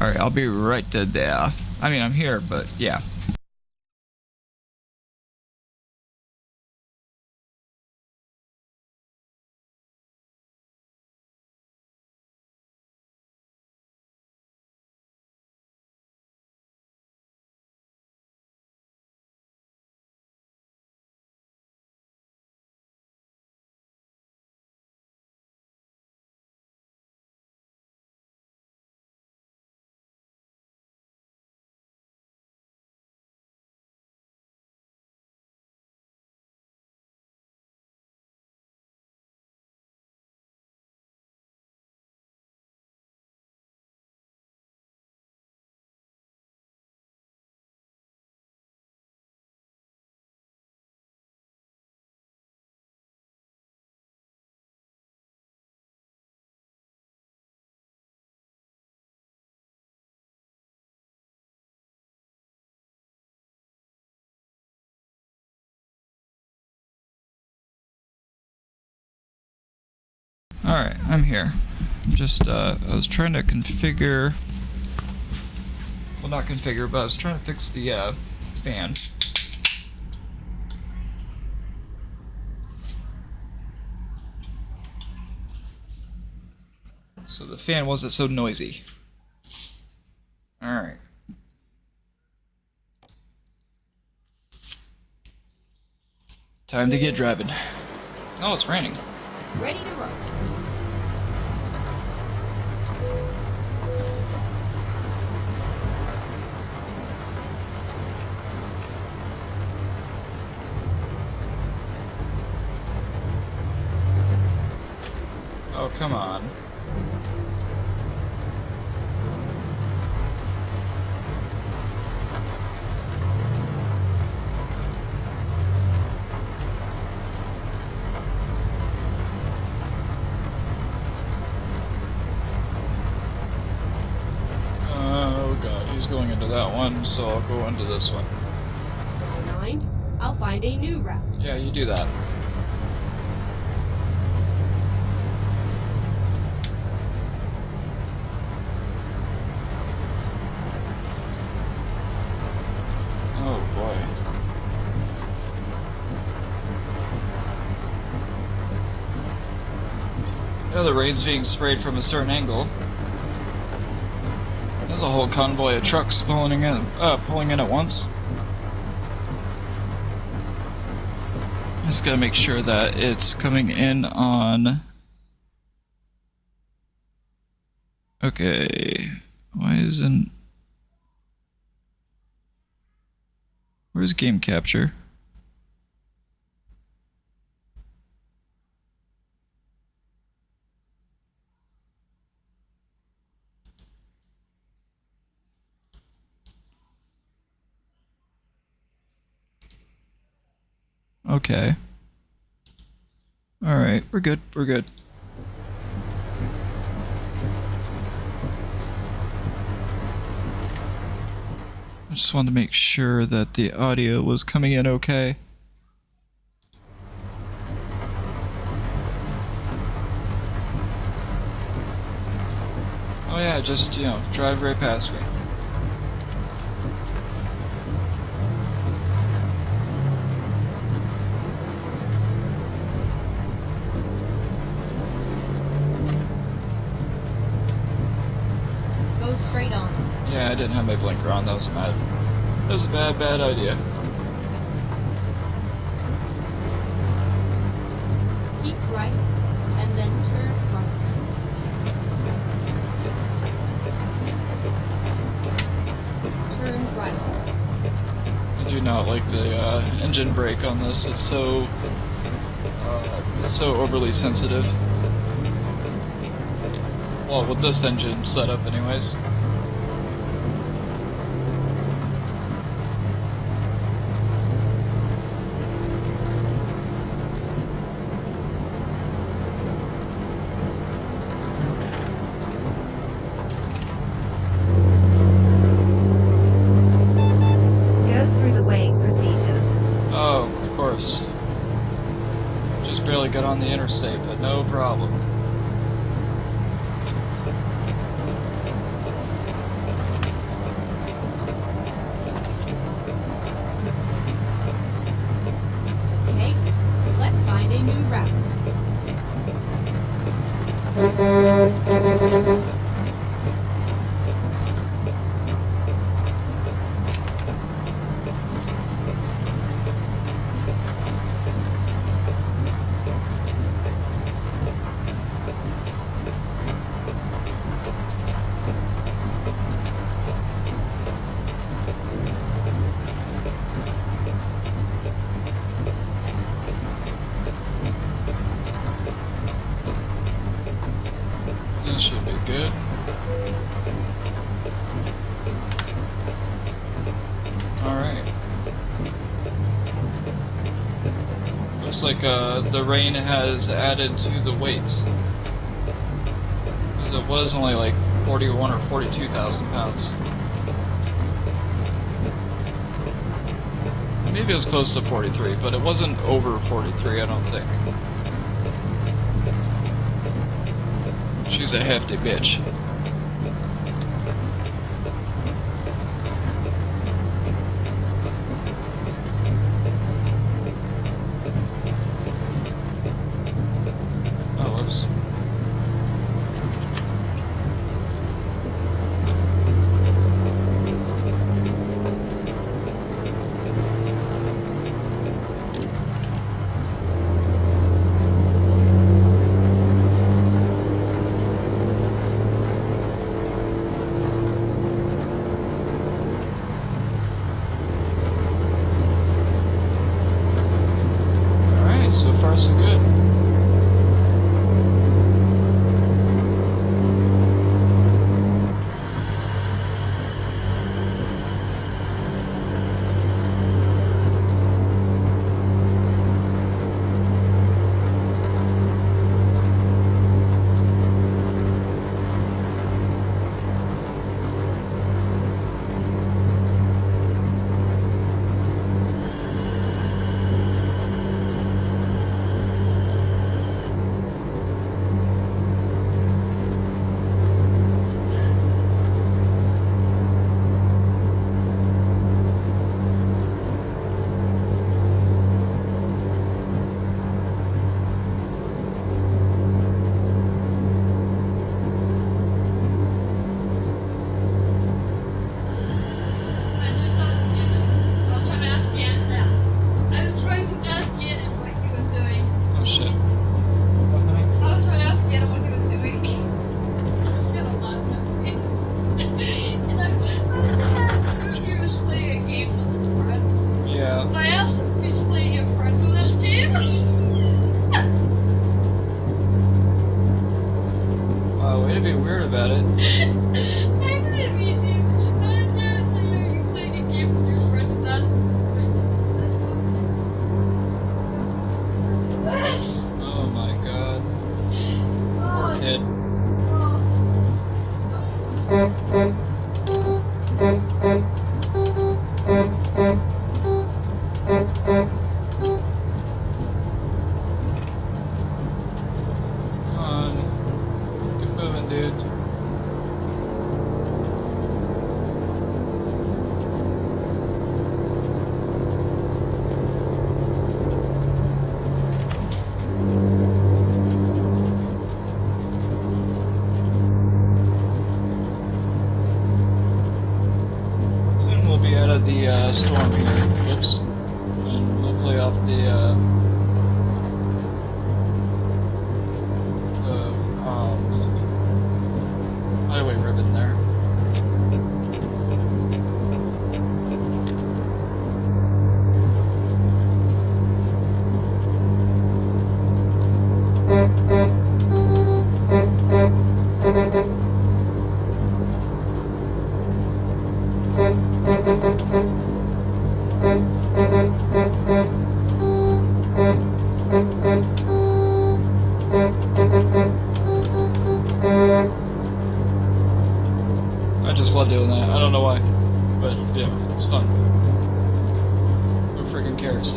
Alright, I'll be right there. I mean, I'm here, but yeah. Alright, I'm here. Just, I was trying to configure... Well, not configure, but I was trying to fix the, fan. So the fan wasn't so noisy. Alright. Time to get driving. Oh, it's raining. Ready to roll. Oh, come on. Oh god, he's going into that one, so I'll go into this one. Don't mind. I'll find a new route. Yeah, you do that. Oh boy. Yeah, the rain's being sprayed from a certain angle. There's a whole convoy of trucks pulling in at once. Just gotta make sure that it's coming in on... Okay, why isn't... Where's game capture? Okay. Alright, we're good, we're good. I just wanted to make sure that the audio was coming in okay. Oh yeah, just, you know, drive right past me. Go straight on. Yeah, I didn't have my blinker on, that was a bad idea. Keep right, and then turn right. Turn right. I do not like the engine brake on this, it's so overly sensitive. Well, with this engine setup anyways. Go through the weighing procedure. Oh, of course. Just barely got on the interstate, but no problem. Looks like the rain has added to the weight. Because it was only like 41 or 42,000 pounds. Maybe it was close to 43, but it wasn't over 43, I don't think. She's a hefty bitch. Oh, whoops. Alright, so far so good. Oh shit. Yeah. I asked if he's playing a friend with this game. Wow, way to be weird about it. I didn't mean to. No, seriously, are you playing a game with your friend and that's Oh my god. Poor kid. Come on. Keep moving, dude. Soon we'll be out of the storm here. Whoops. And hopefully off the highway ribbon there. I just love doing that. I don't know why. But yeah, it's fun. Who freaking cares?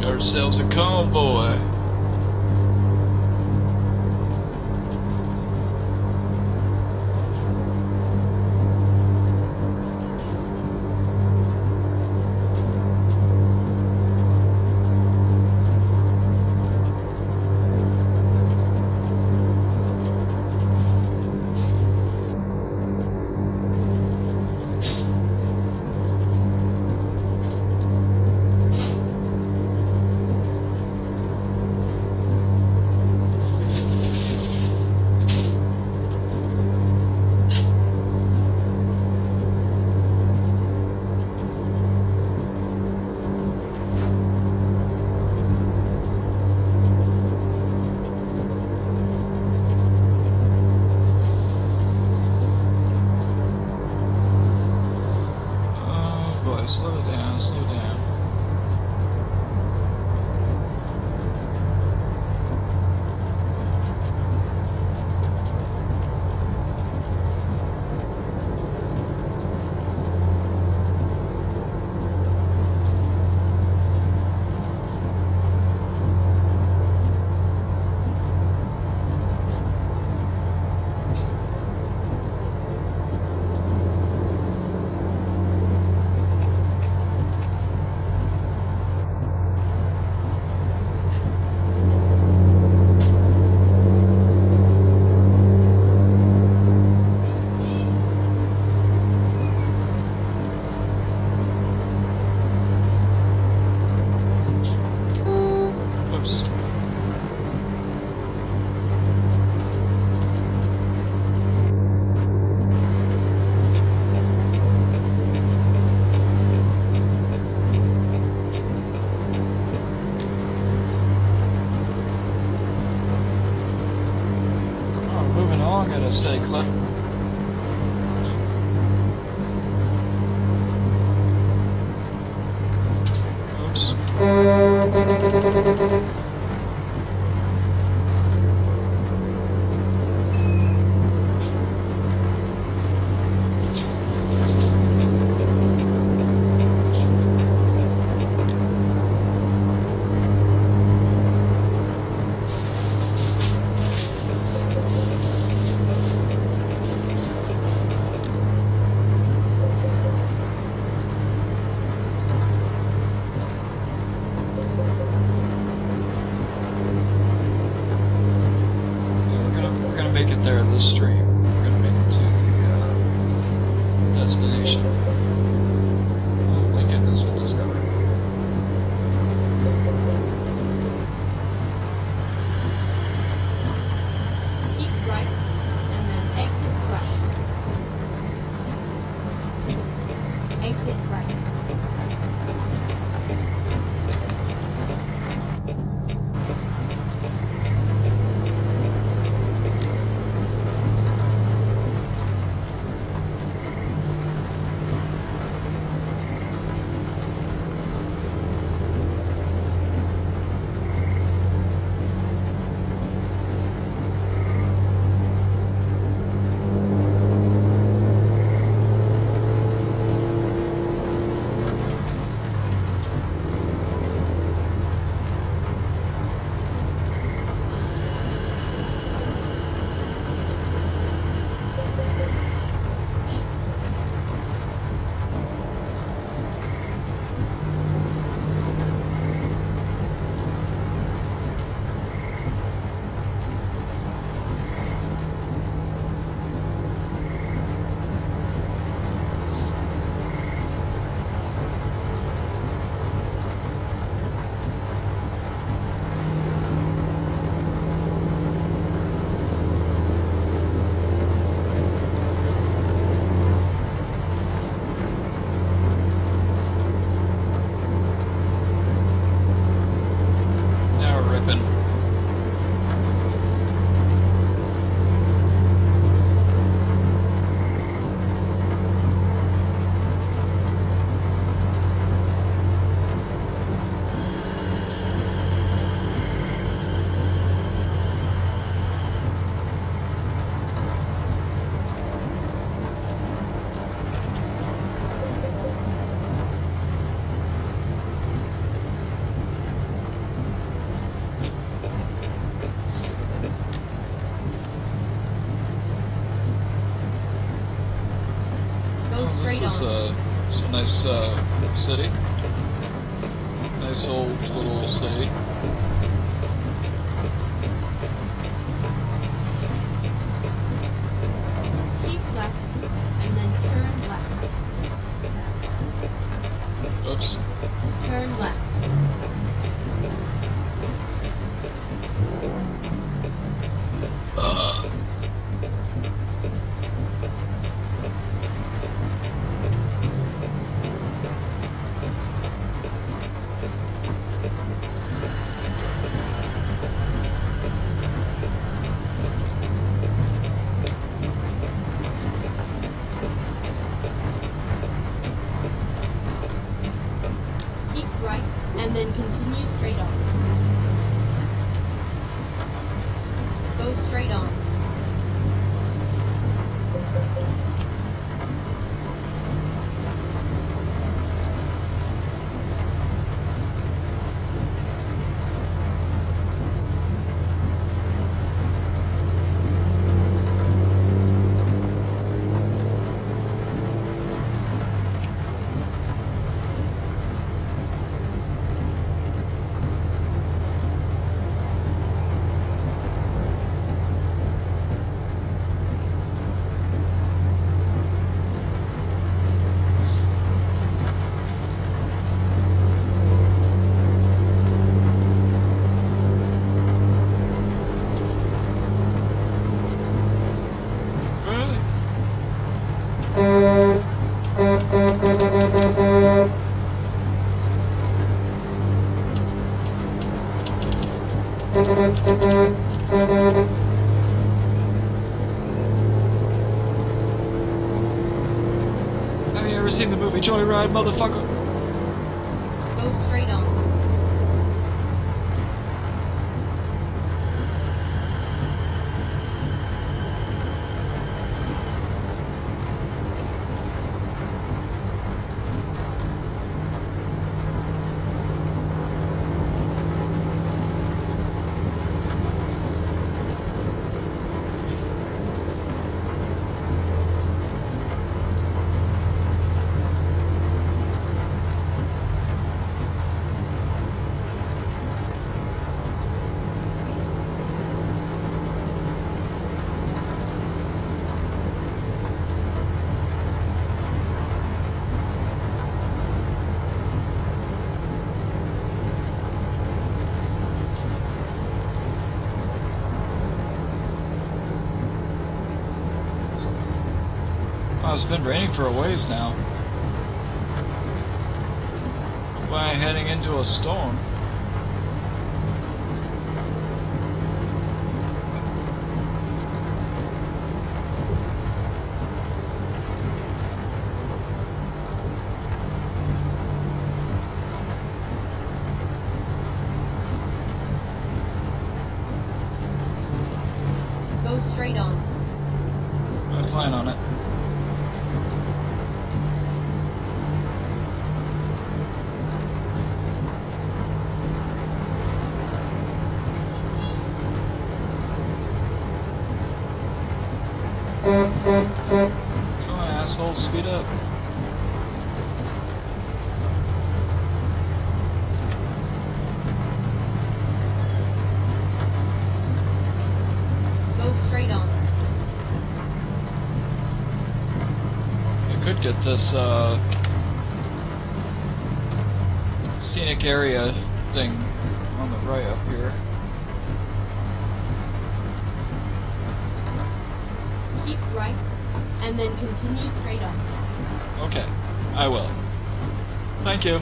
Got ourselves a convoy. Steady clip. Oops. We're gonna make it there this stream. We're gonna make it to the destination. Oh, Lincoln has been discovered. Keep right, and then exit right. Exit right. Now we're ripping. Go straight This on. is a nice city. Nice old little city. Keep left, and then turn left. Oops. Turn left. Keep right, and then continue straight on. Go straight on. seen the movie Joyride, motherfucker? Go straight on. Oh, it's been raining for a ways now. Why am I heading into a storm? Go straight on. I plan on it. Come on, asshole, speed up. Go straight on. I could get this, scenic area thing on the right up here. Keep right, and then continue straight on. Okay, I will. Thank you.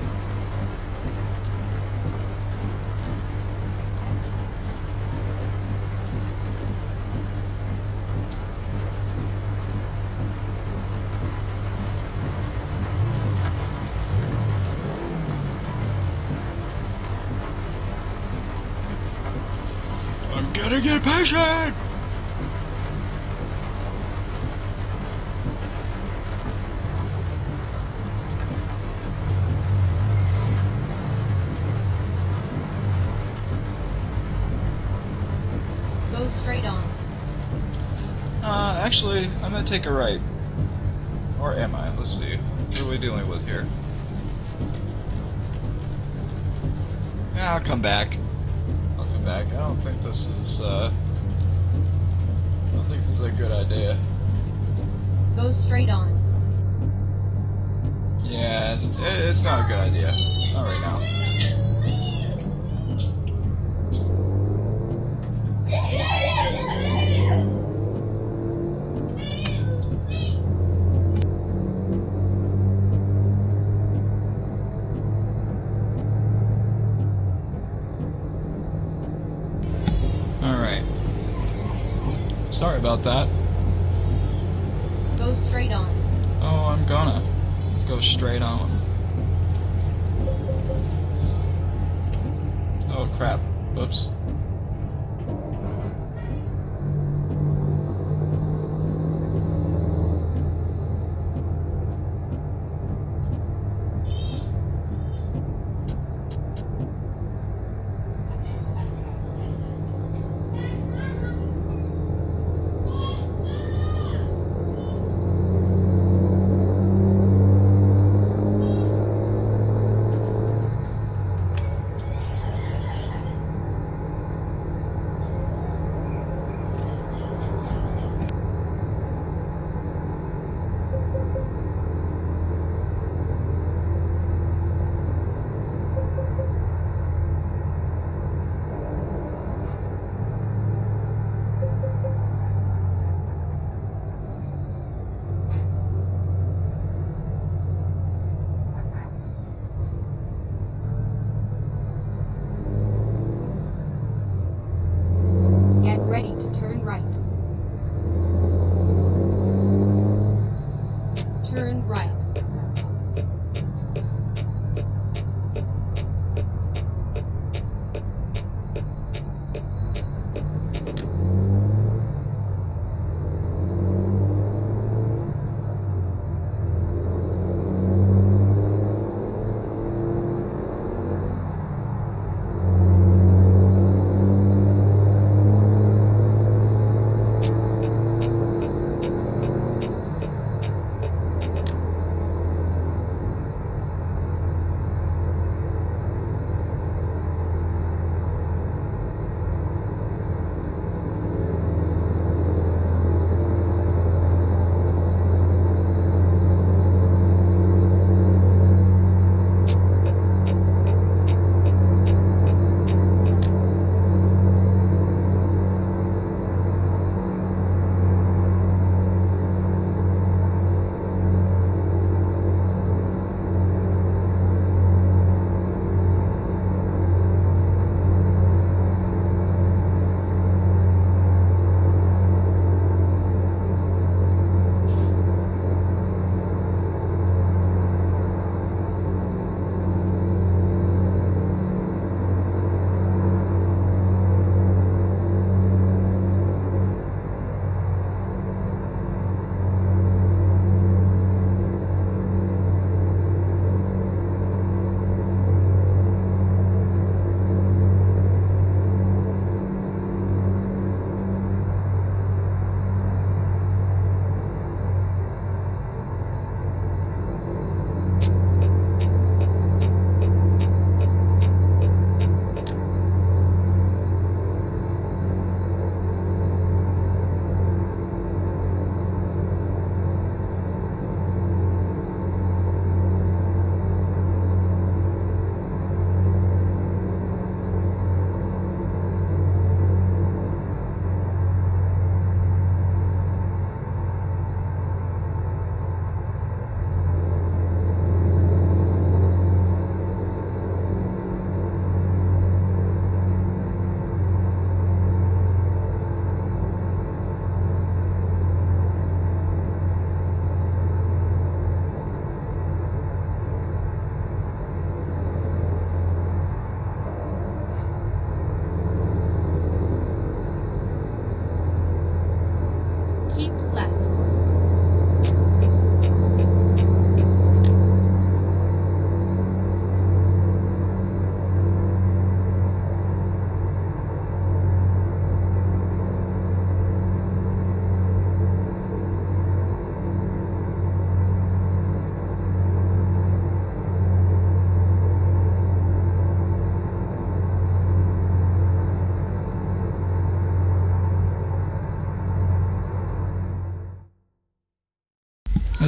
I'm getting impatient! Go straight on. Actually, I'm gonna take a right. Or am I? Let's see. What are we dealing with here? Yeah, I'll come back. I'll come back. I don't think this is, I don't think this is a good idea. Go straight on. Yeah, it's not a good idea. Not right now. Alright. Sorry about that. Go straight on. Oh, I'm gonna go straight on. Oh crap. Whoops.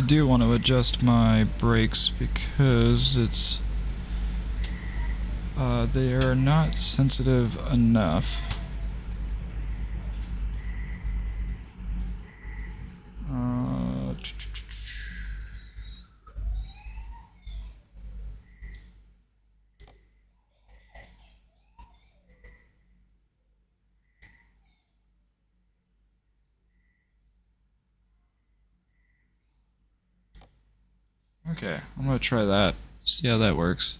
do want to adjust my brakes because it's they are not sensitive enough. Okay, I'm gonna try that. See how that works.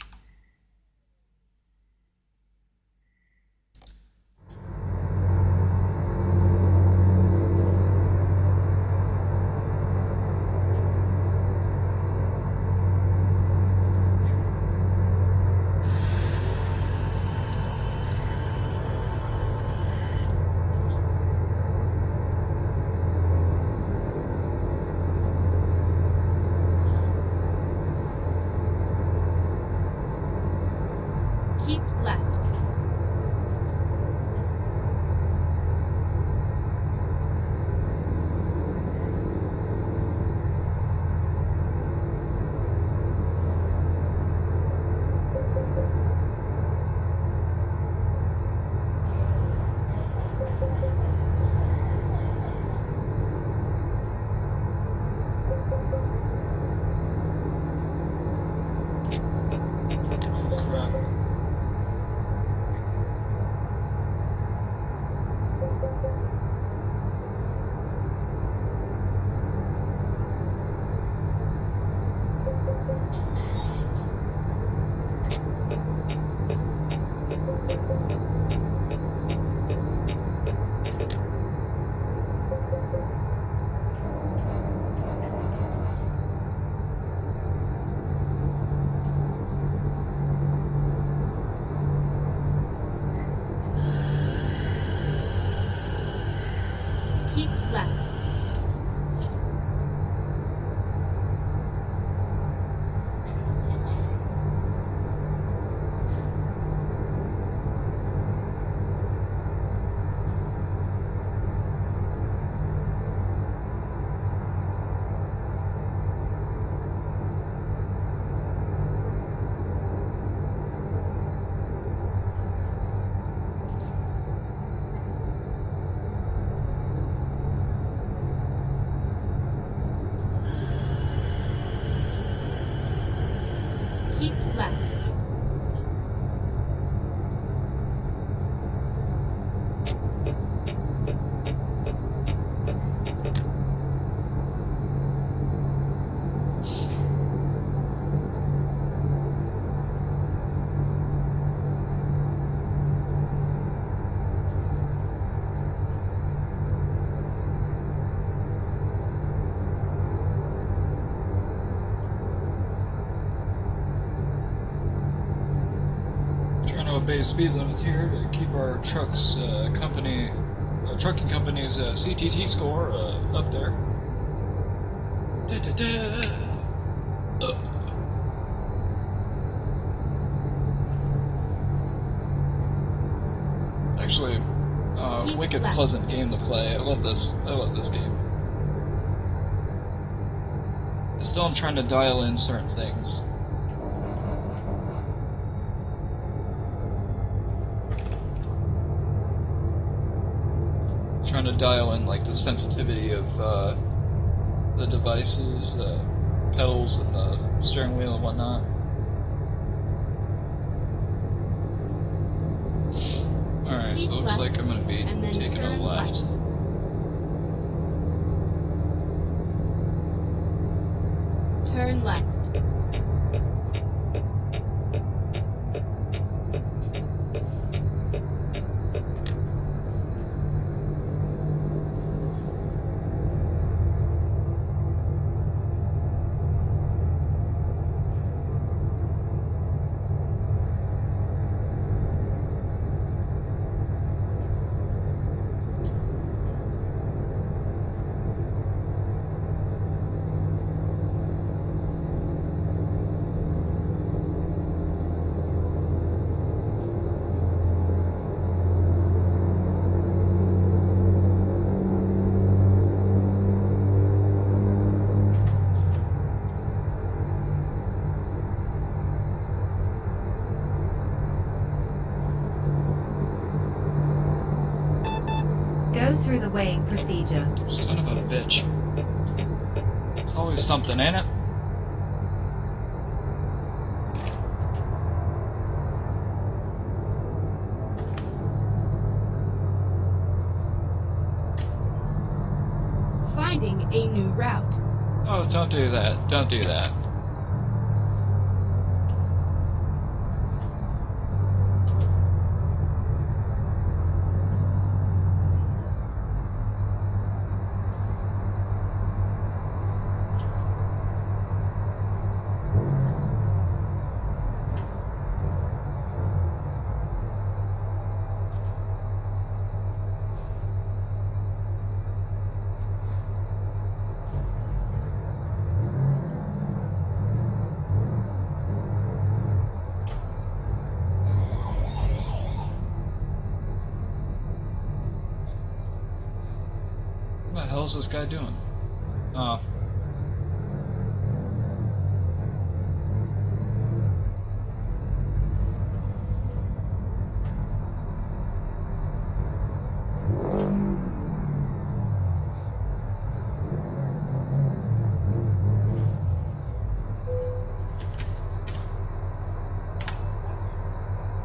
Keep left. Keep left. Keep left. Trying to obey speed limits here to keep our trucking company's CTT score up there. Da, da, da. Actually, wicked pleasant game to play. I love this. I love this game. Still, I'm trying to dial in certain things. Trying to dial in like the sensitivity of the devices, pedals, and the steering wheel and whatnot. Alright, so it looks like I'm going to be taking a left. Turn left. Go through the weighing procedure. Son of a bitch. There's always something in it. Finding a new route. Oh, don't do that. Don't do that. What the hell is this guy doing? Oh.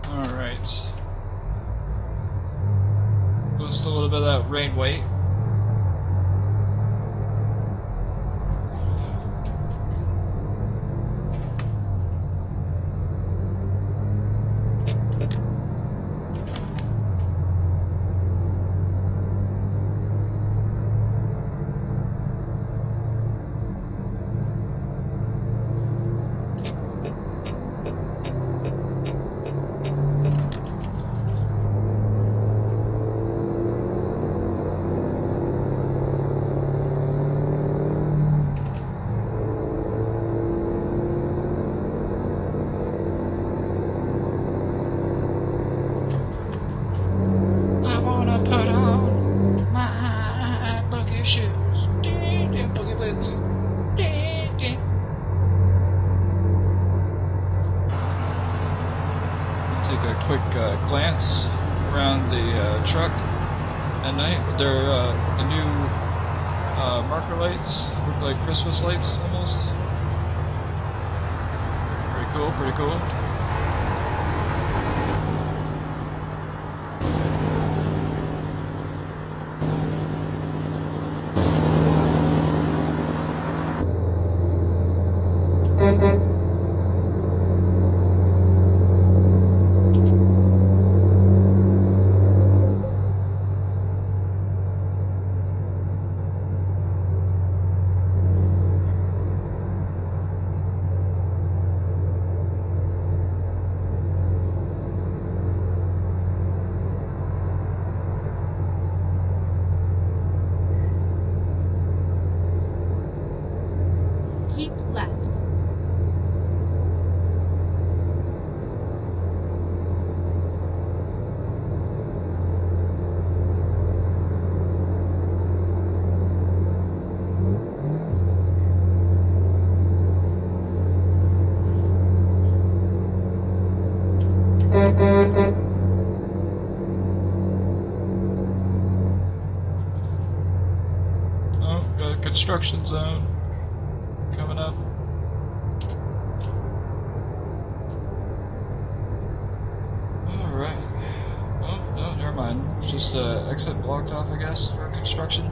Alright. Just a little bit of that rain weight. I wanna put on my boogie shoes. And boogie with you. Take a quick glance around the truck at night. They're the new marker lights look like Christmas lights almost. Pretty cool, pretty cool. Keep left. Oh, got a construction zone coming up. Alright. Oh, no, never mind. Just exit blocked off, I guess, for construction.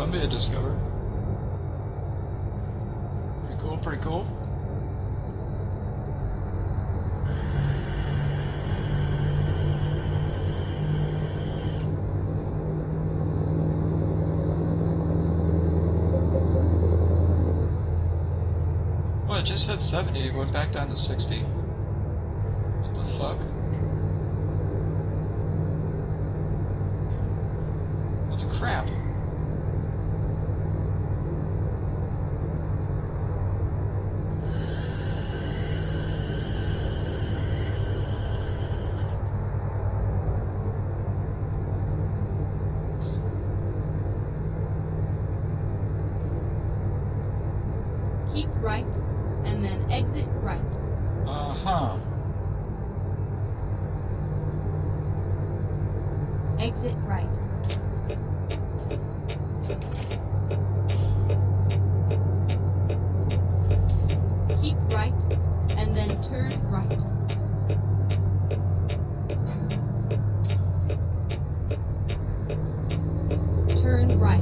Columbia discovered. Pretty cool, pretty cool. Well, it just said 70, it went back down to 60. What the fuck? What the crap? Keep right, and then exit right. Uh-huh. Exit right. Keep right, and then turn right. Turn right.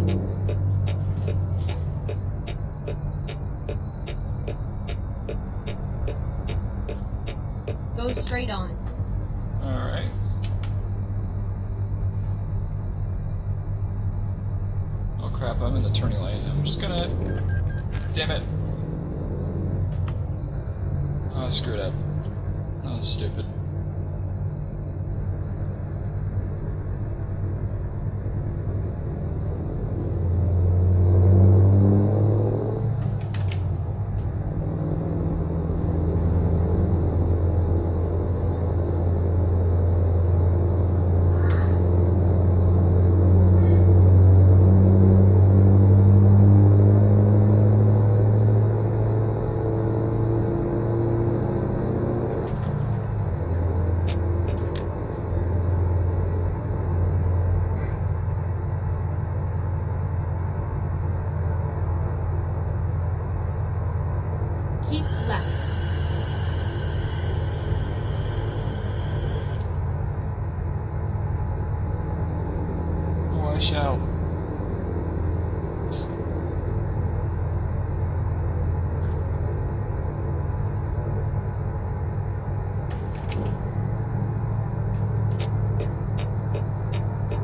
Go straight on. Alright. Oh crap, I'm in the turning lane. I'm just gonna... Damn it. Oh, I screwed up. That was stupid. Keep left. Oh, I shall.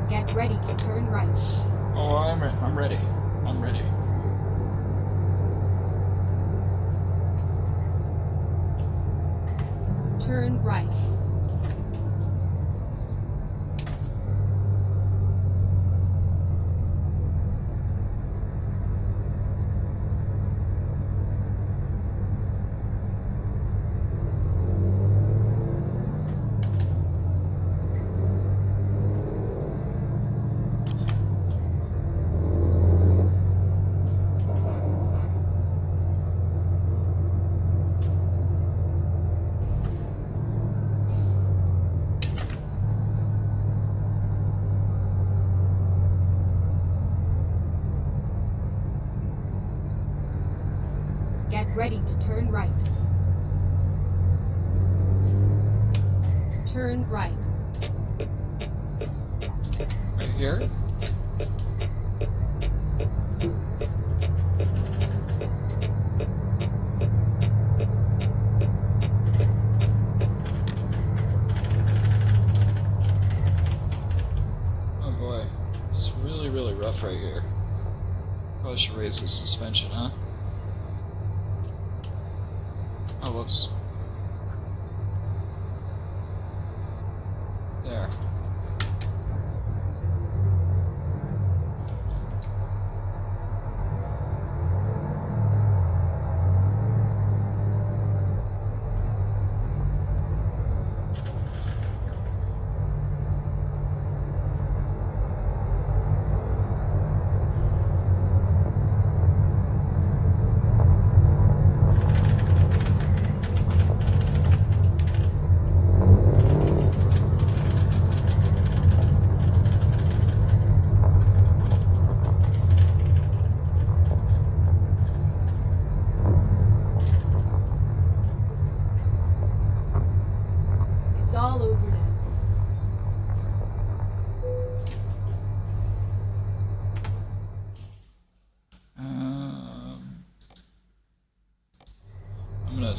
Get ready to turn right. Oh, I'm ready. I'm ready. Turn right. Get ready to turn right. Turn right. Right here? Oh boy. It's really, really rough right here. Probably should raise the suspension, huh? Oh, whoops. There. It's all over now.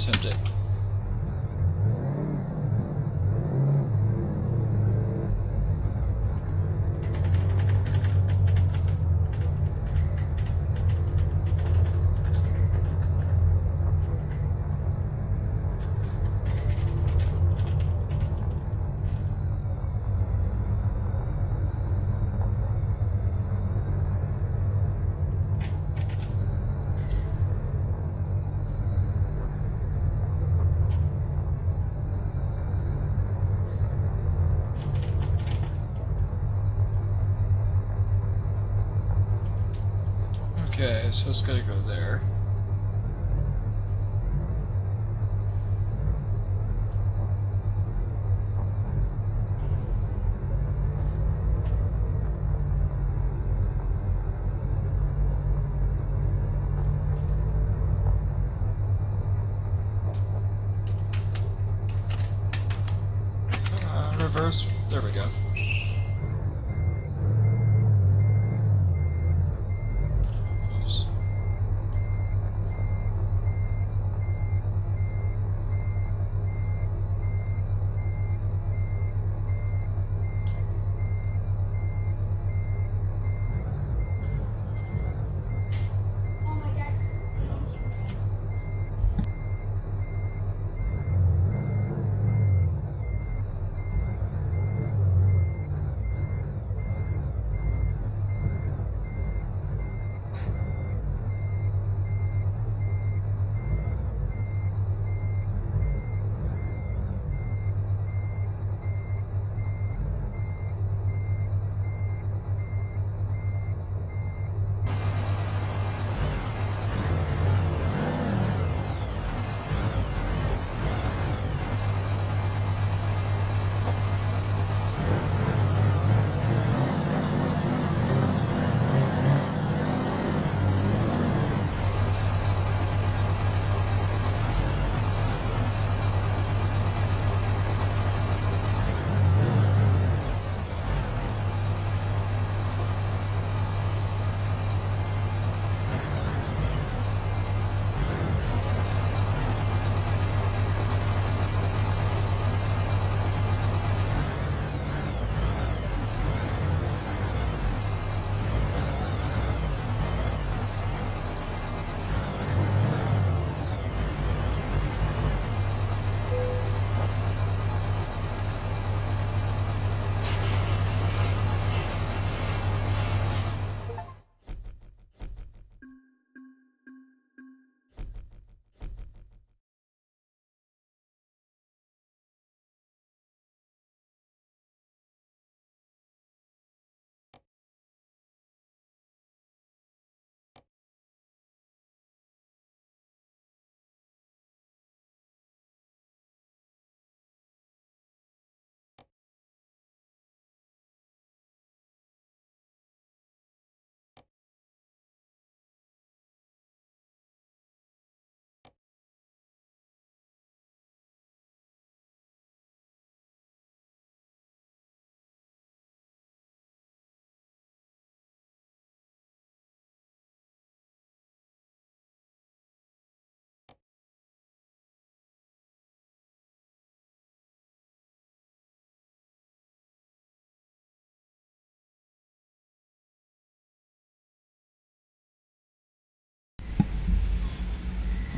tempting. Okay, so it's gotta go there. Reverse. There we go. Oops. Oh my god.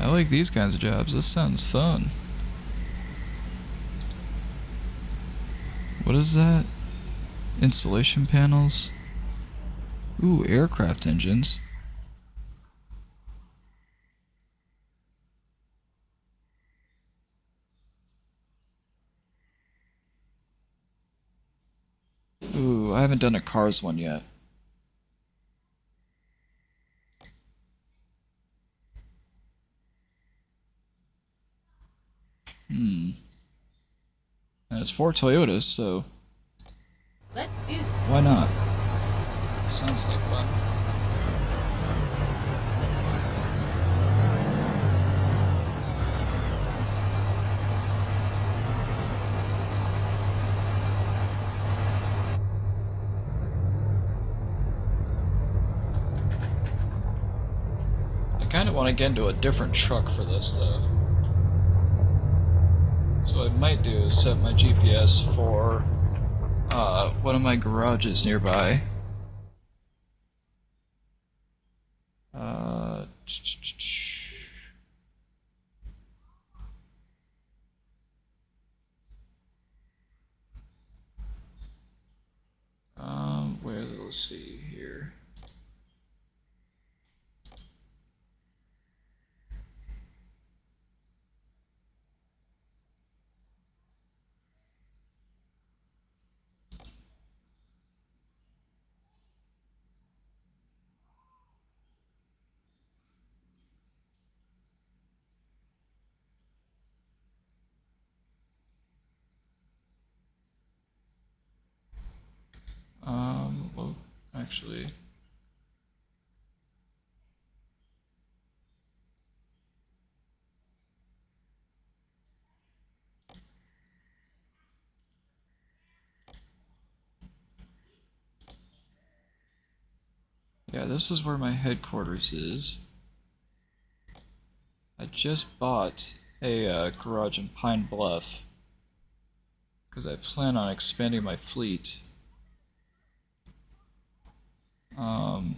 I like these kinds of jobs. This sounds fun. What is that? Insulation panels? Ooh, aircraft engines. Ooh, I haven't done a Cars one yet. And it's 4 Toyotas, so Let's do this. why not? Sounds like fun. I kind of want to get into a different truck for this, though. So what I might do is set my GPS for one of my garages nearby. Uh, where, let's see here. Well, actually, yeah, this is where my headquarters is. I just bought a garage in Pine Bluff because I plan on expanding my fleet. Um,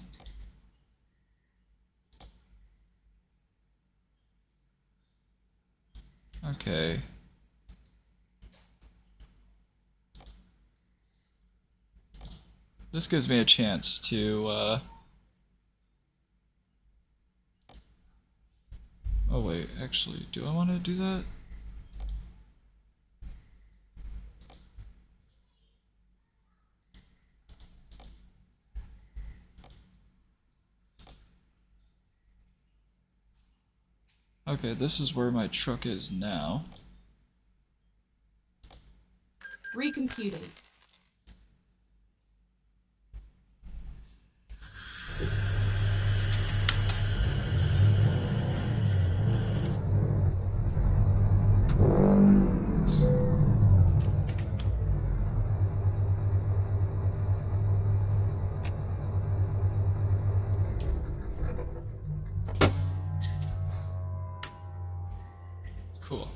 okay. This gives me a chance to, oh wait, actually, do I want to do that? Okay, this is where my truck is now. Recomputing. Cool.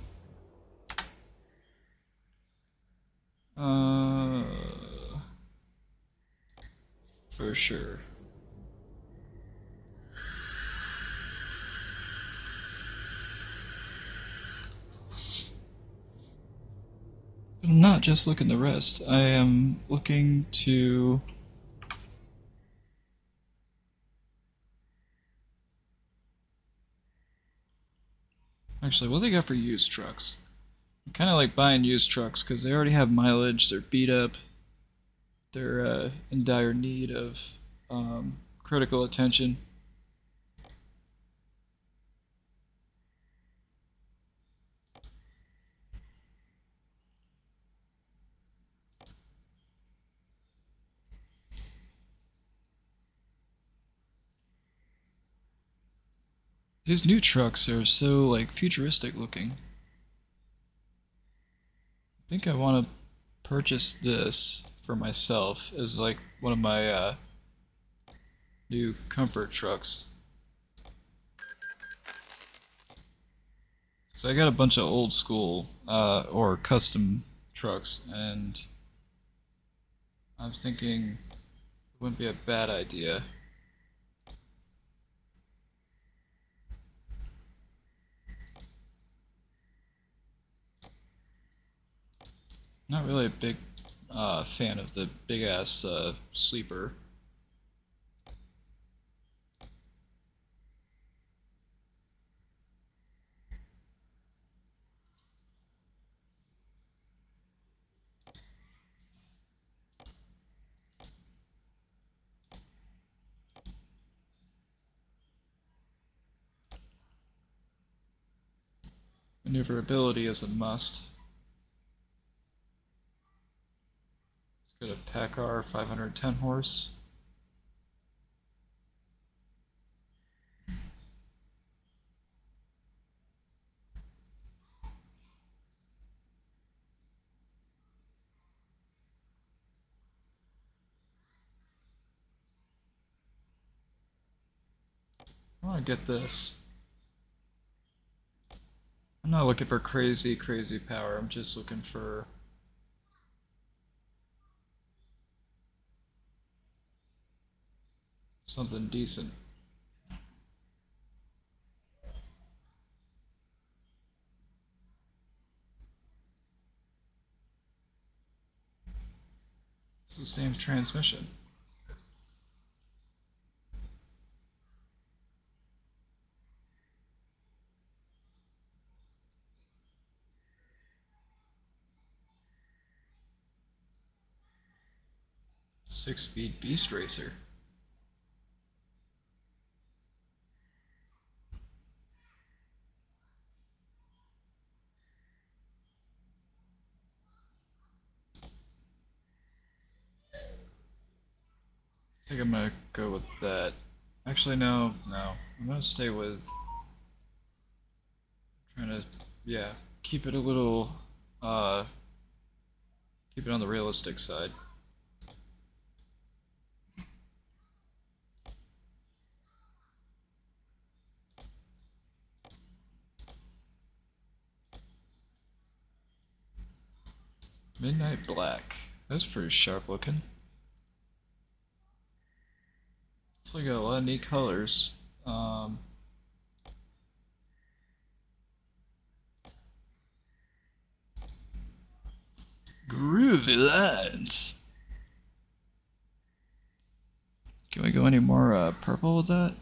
Uh, for sure. I'm not just looking the rest. I am looking to... Actually, what do they got for used trucks? I kind of like buying used trucks because they already have mileage, they're beat up, they're in dire need of critical attention. These new trucks are so like futuristic looking. I think I want to purchase this for myself as like one of my new comfort trucks. So I got a bunch of old school or custom trucks, and I'm thinking it wouldn't be a bad idea. Not really a big fan of the big ass sleeper. Maneuverability is a must. Let's go to PACCAR 510 horse. I want to get this. I'm not looking for crazy, crazy power. I'm just looking for something decent. It's the same transmission. Six-speed beast racer. I think I'm gonna go with that. Actually, no. I'm gonna stay with trying to, yeah, keep it a little, uh, keep it on the realistic side. Midnight Black. That's pretty sharp looking. Definitely got a lot of neat colors. Groovy lines. Can we go any more purple with that?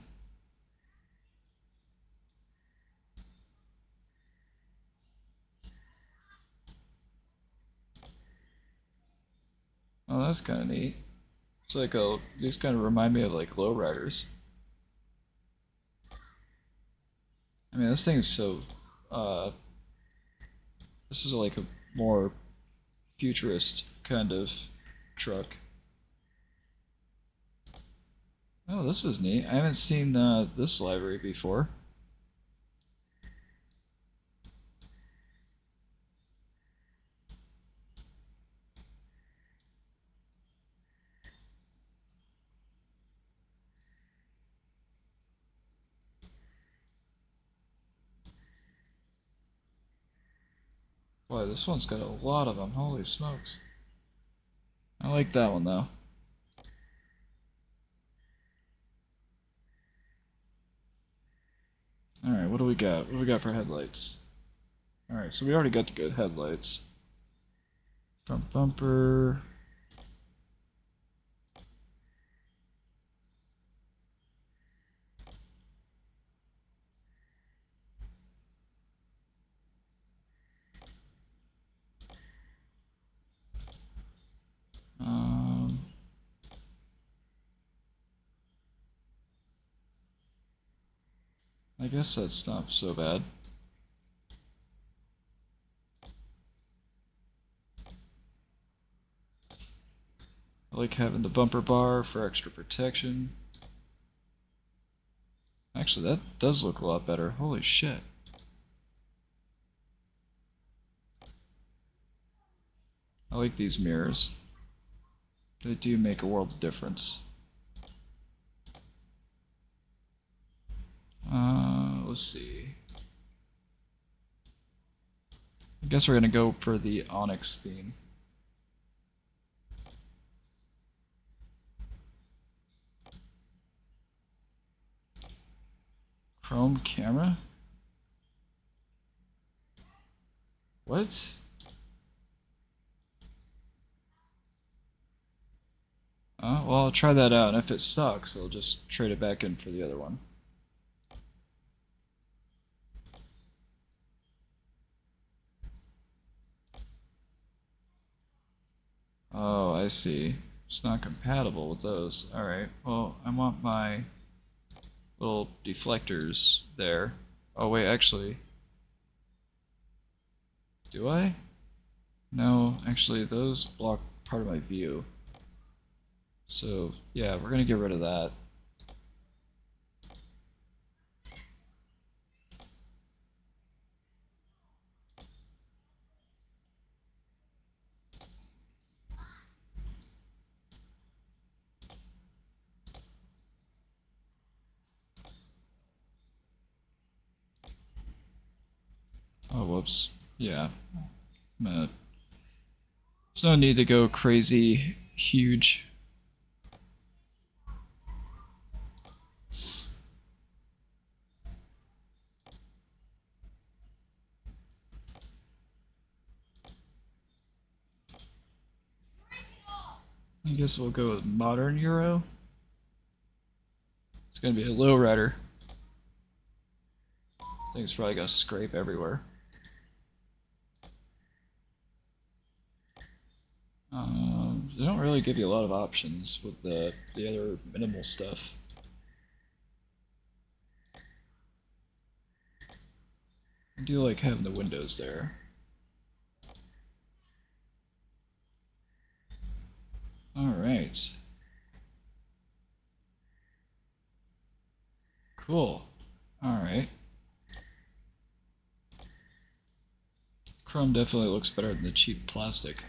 Oh, that's kind of neat. It's like these kind of remind me of like lowriders. I mean, this thing is so. This is like a more futurist kind of truck. Oh, this is neat. I haven't seen this library before. Boy, this one's got a lot of them. Holy smokes. I like that one though. Alright, what do we got? What do we got for headlights? Alright, so we already got the good headlights. Front bumper. Um, I guess that's not so bad. I like having the bumper bar for extra protection. Actually, that does look a lot better. Holy shit. I like these mirrors. They do make a world of difference. Let's see. I guess we're gonna go for the Onyx theme. Chrome camera? What? Well, I'll try that out, and if it sucks, I'll just trade it back in for the other one. Oh, I see. It's not compatible with those. Alright, well, I want my little deflectors there. Oh, wait, actually. Do I? No, actually, those block part of my view. So, yeah, we're gonna get rid of that. Oh, whoops. Yeah. There's no need to go crazy huge. I guess we'll go with modern Euro. It's gonna be a lowrider. I think it's probably gonna scrape everywhere. They don't really give you a lot of options with the other minimal stuff. I do like having the windows there. Alright. Cool. Alright. Chrome definitely looks better than the cheap plastic.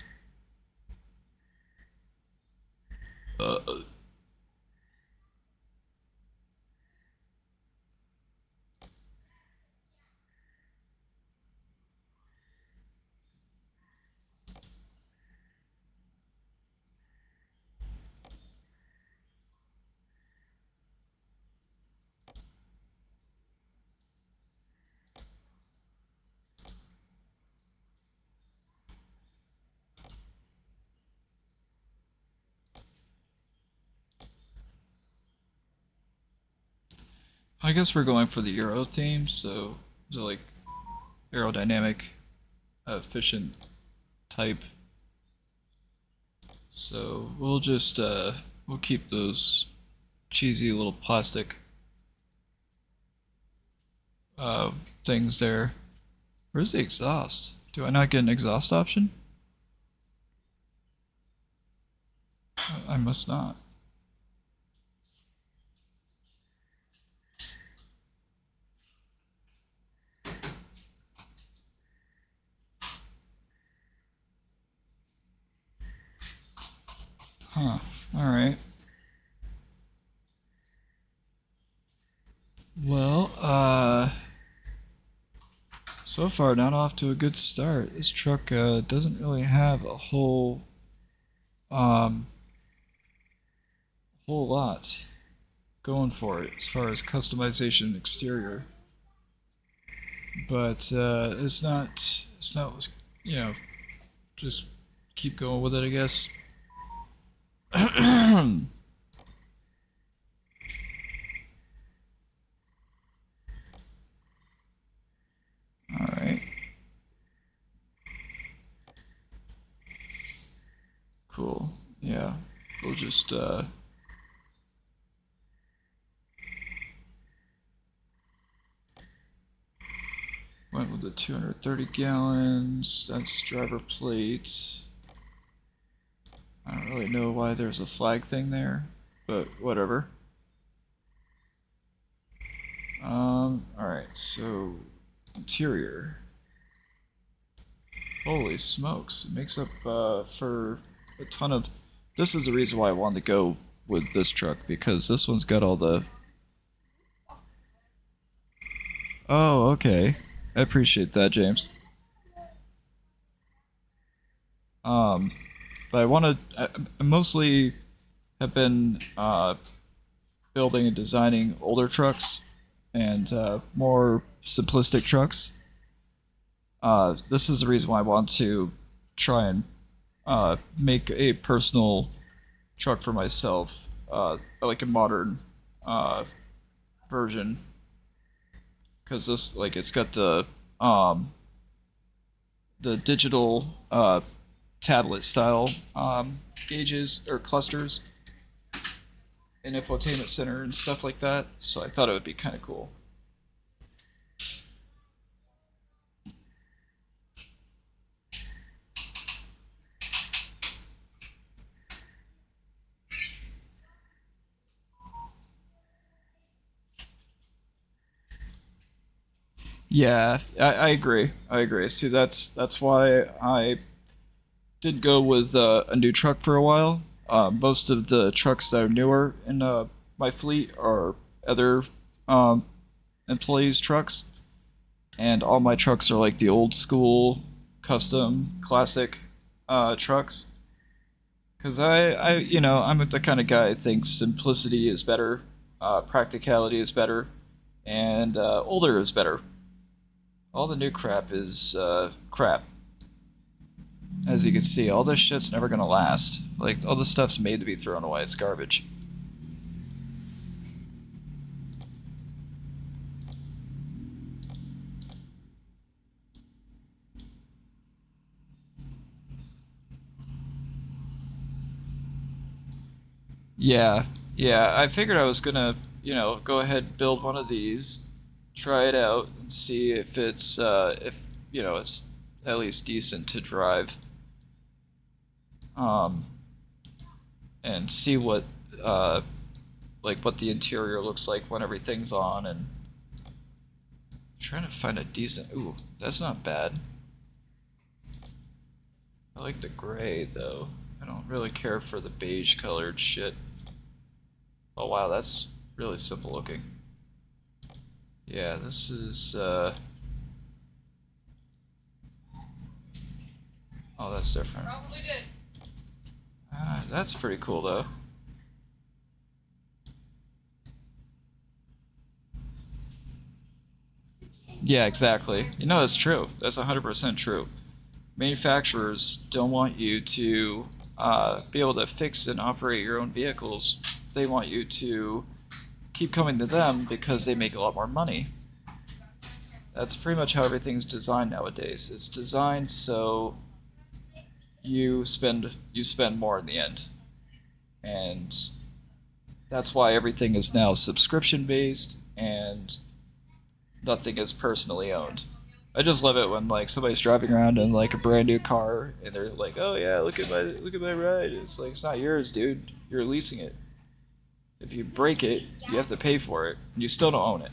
I guess we're going for the Euro theme, so like aerodynamic, efficient type. So we'll just we'll keep those cheesy little plastic things there. Where's the exhaust? Do I not get an exhaust option? I must not. Huh. Alright. Well, so far not off to a good start. This truck doesn't really have a whole lot going for it as far as customization and exterior. But it's not, you know, just keep going with it, I guess. Alright. Cool. Yeah. We'll just went with the 230 gallons. That's driver plate. I don't really know why there's a flag thing there, but whatever. Alright, so interior. Holy smokes, it makes up for a ton of... This is the reason why I wanted to go with this truck, because this one's got all the... Oh, okay. I appreciate that, James. But I want to... I mostly have been building and designing older trucks and more simplistic trucks. This is the reason why I want to try and make a personal truck for myself, like a modern version, because this, like, it's got the digital tablet style gauges or clusters, and infotainment center and stuff like that. So I thought it would be kind of cool. Yeah, I agree. I agree. See, that's why I did go with a new truck for a while. Most of the trucks that are newer in my fleet are other employees' trucks. and all my trucks are like the old school, custom, classic trucks. Because I'm the kind of guy who thinks simplicity is better, practicality is better, and older is better. All the new crap is crap. As you can see, all this shit's never gonna last. Like, all this stuff's made to be thrown away. It's garbage. Yeah, yeah. I figured I was gonna, go ahead and build one of these, try it out, and see if it's at least decent to drive. Um, and see uh, what the interior looks like when everything's on, and trying to find a decent. Ooh, that's not bad. I like the gray though. I don't really care for the beige colored shit. Oh wow, that's really simple looking. Yeah, this is oh, that's different. Probably did. That's pretty cool though. Yeah, exactly. It's true. That's 100% true. Manufacturers don't want you to be able to fix and operate your own vehicles. They want you to keep coming to them because they make a lot more money. That's pretty much how everything's designed nowadays. It's designed so you spend more in the end. And that's why everything is now subscription based and nothing is personally owned. I just love it when like somebody's driving around in like a brand new car and they're like, "Oh yeah, look at my ride." It's like, it's not yours, dude. You're leasing it. If you break it, you have to pay for it. And you still don't own it.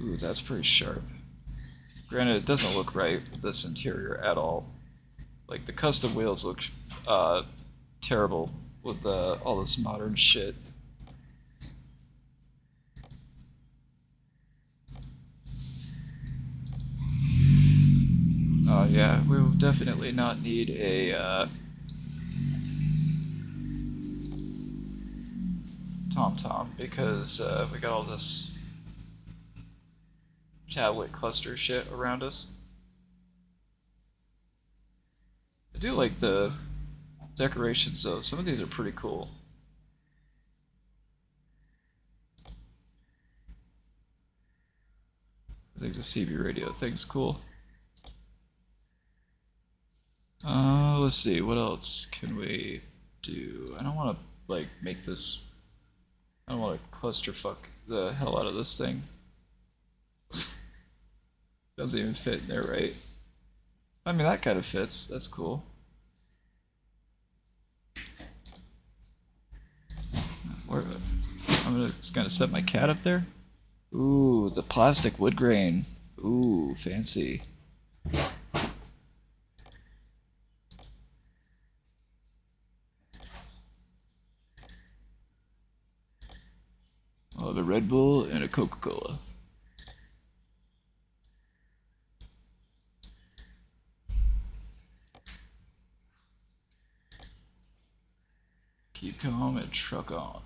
Ooh, that's pretty sharp. Granted, it doesn't look right with this interior at all. Like the custom wheels look terrible with all this modern shit. Oh yeah, we will definitely not need a TomTom because we got all this tablet cluster shit around us. I do like the decorations though. Some of these are pretty cool. I think the CB radio thing's cool. Let's see, what else can we do? I don't want to like make this. I don't want to clusterfuck the hell out of this thing. Doesn't even fit in there, right? I mean, that kind of fits. That's cool. I'm just gonna set my cat up there. Ooh, the plastic wood grain. Ooh, fancy. I'll have a Red Bull and a Coca-Cola. Keep calm and truck on.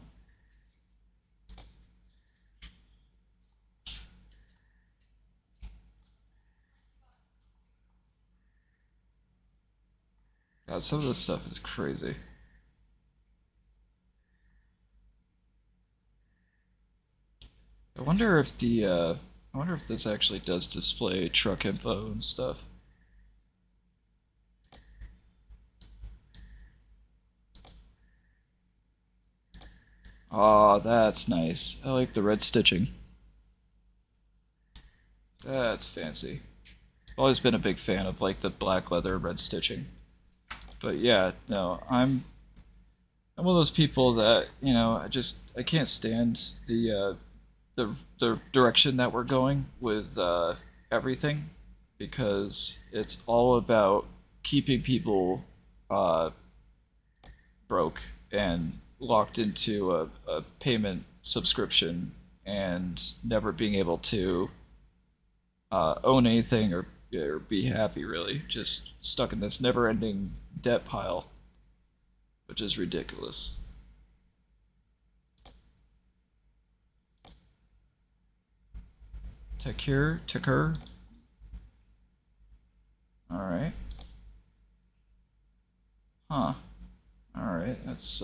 God, some of this stuff is crazy. I wonder if this actually does display truck info and stuff. Aw, that's nice. I like the red stitching. That's fancy. I've always been a big fan of like the black leather red stitching. But yeah, no, I'm one of those people that, I can't stand the direction that we're going with everything because it's all about keeping people broke and locked into a payment subscription and never being able to own anything or be happy, really. Just stuck in this never ending debt pile, which is ridiculous. Tekir. Alright. Huh. Alright, that's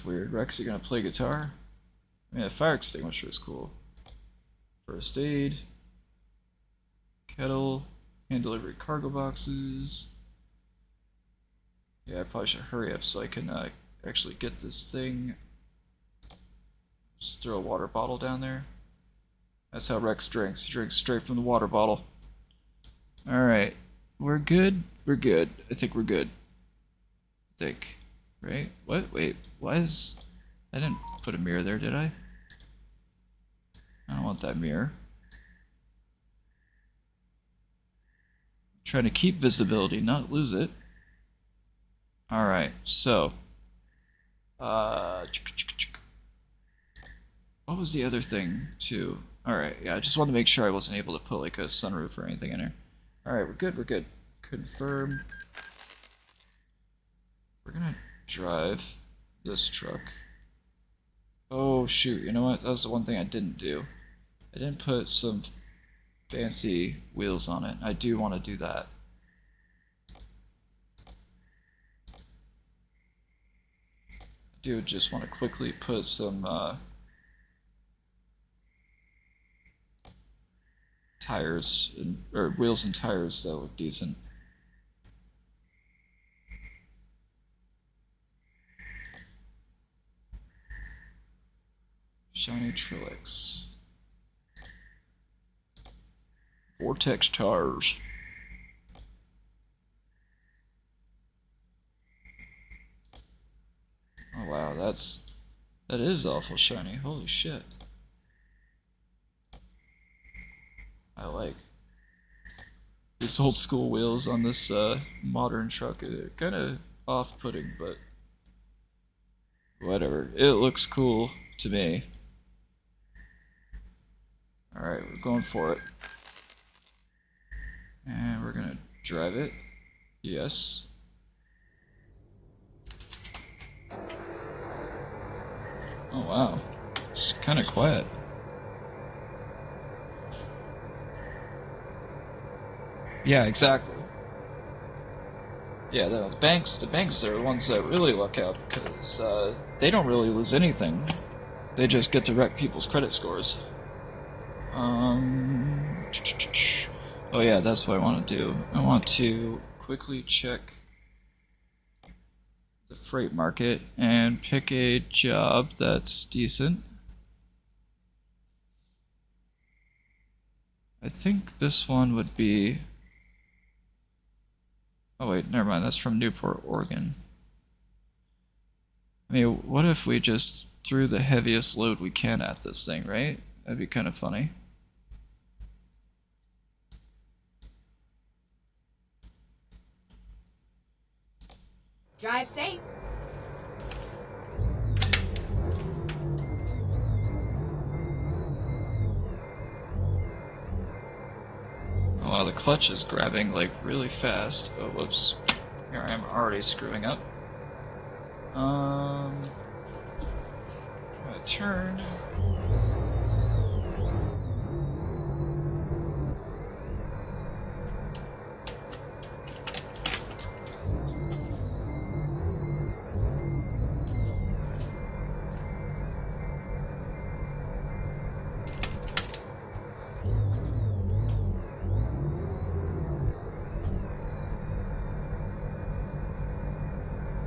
weird. Rex, you gonna play guitar? I mean, a fire extinguisher is cool. First aid. Kettle. Hand delivery cargo boxes. Yeah, I probably should hurry up so I can actually get this thing. Just throw a water bottle down there. That's how Rex drinks. He drinks straight from the water bottle. Alright. We're good? We're good. I think we're good. I think. Right? What? Wait. Why is... I didn't put a mirror there, did I? I don't want that mirror. Trying to keep visibility, not lose it. Alright, so... what was the other thing, too? Alright, yeah, I just wanted to make sure I wasn't able to put, like, a sunroof or anything in here. Alright, we're good, we're good. Confirm. We're gonna drive this truck. Oh, shoot, you know what? That was the one thing I didn't do. I didn't put some fancy wheels on it. I do want to do that. I do just want to quickly put some tires or wheels and tires that look decent. Shiny Trilix. Vortex tires. Oh wow, that is awful shiny. Holy shit. I like these old school wheels on this modern truck. They're kind of off-putting, but whatever. It looks cool to me. Alright, we're going for it. And we're gonna drive it. Yes. Oh wow. It's kind of quiet. Yeah, exactly. Yeah, the banks are the ones that really luck out, because they don't really lose anything. They just get to wreck people's credit scores. Oh yeah, that's what I want to do. I want to quickly check the freight market and pick a job that's decent. I think this one would be... Oh wait, never mind, that's from Newport, Oregon. I mean, what if we just threw the heaviest load we can at this thing, right? That'd be kind of funny. Drive safe. Oh wow, the clutch is grabbing like really fast. Oh whoops. Here I am already screwing up. I'm gonna turn.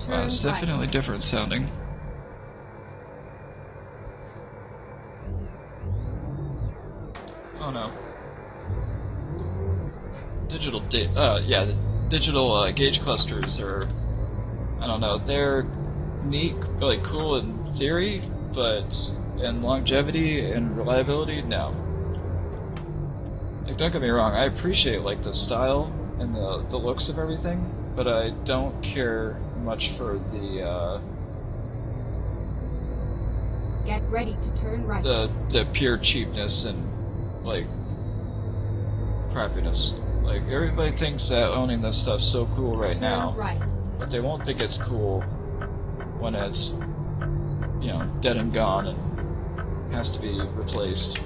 Wow, it's definitely different sounding. Oh no. Yeah, the digital gauge clusters are, I don't know, they're neat, really cool in theory, but in longevity and reliability, no. Like, don't get me wrong, I appreciate like the style and the looks of everything, but I don't care much for the Get ready to turn right. the pure cheapness and like crappiness. Like everybody thinks that owning this stuff's so cool right Turn now, right. but they won't think it's cool when it's, you know, dead and gone and has to be replaced.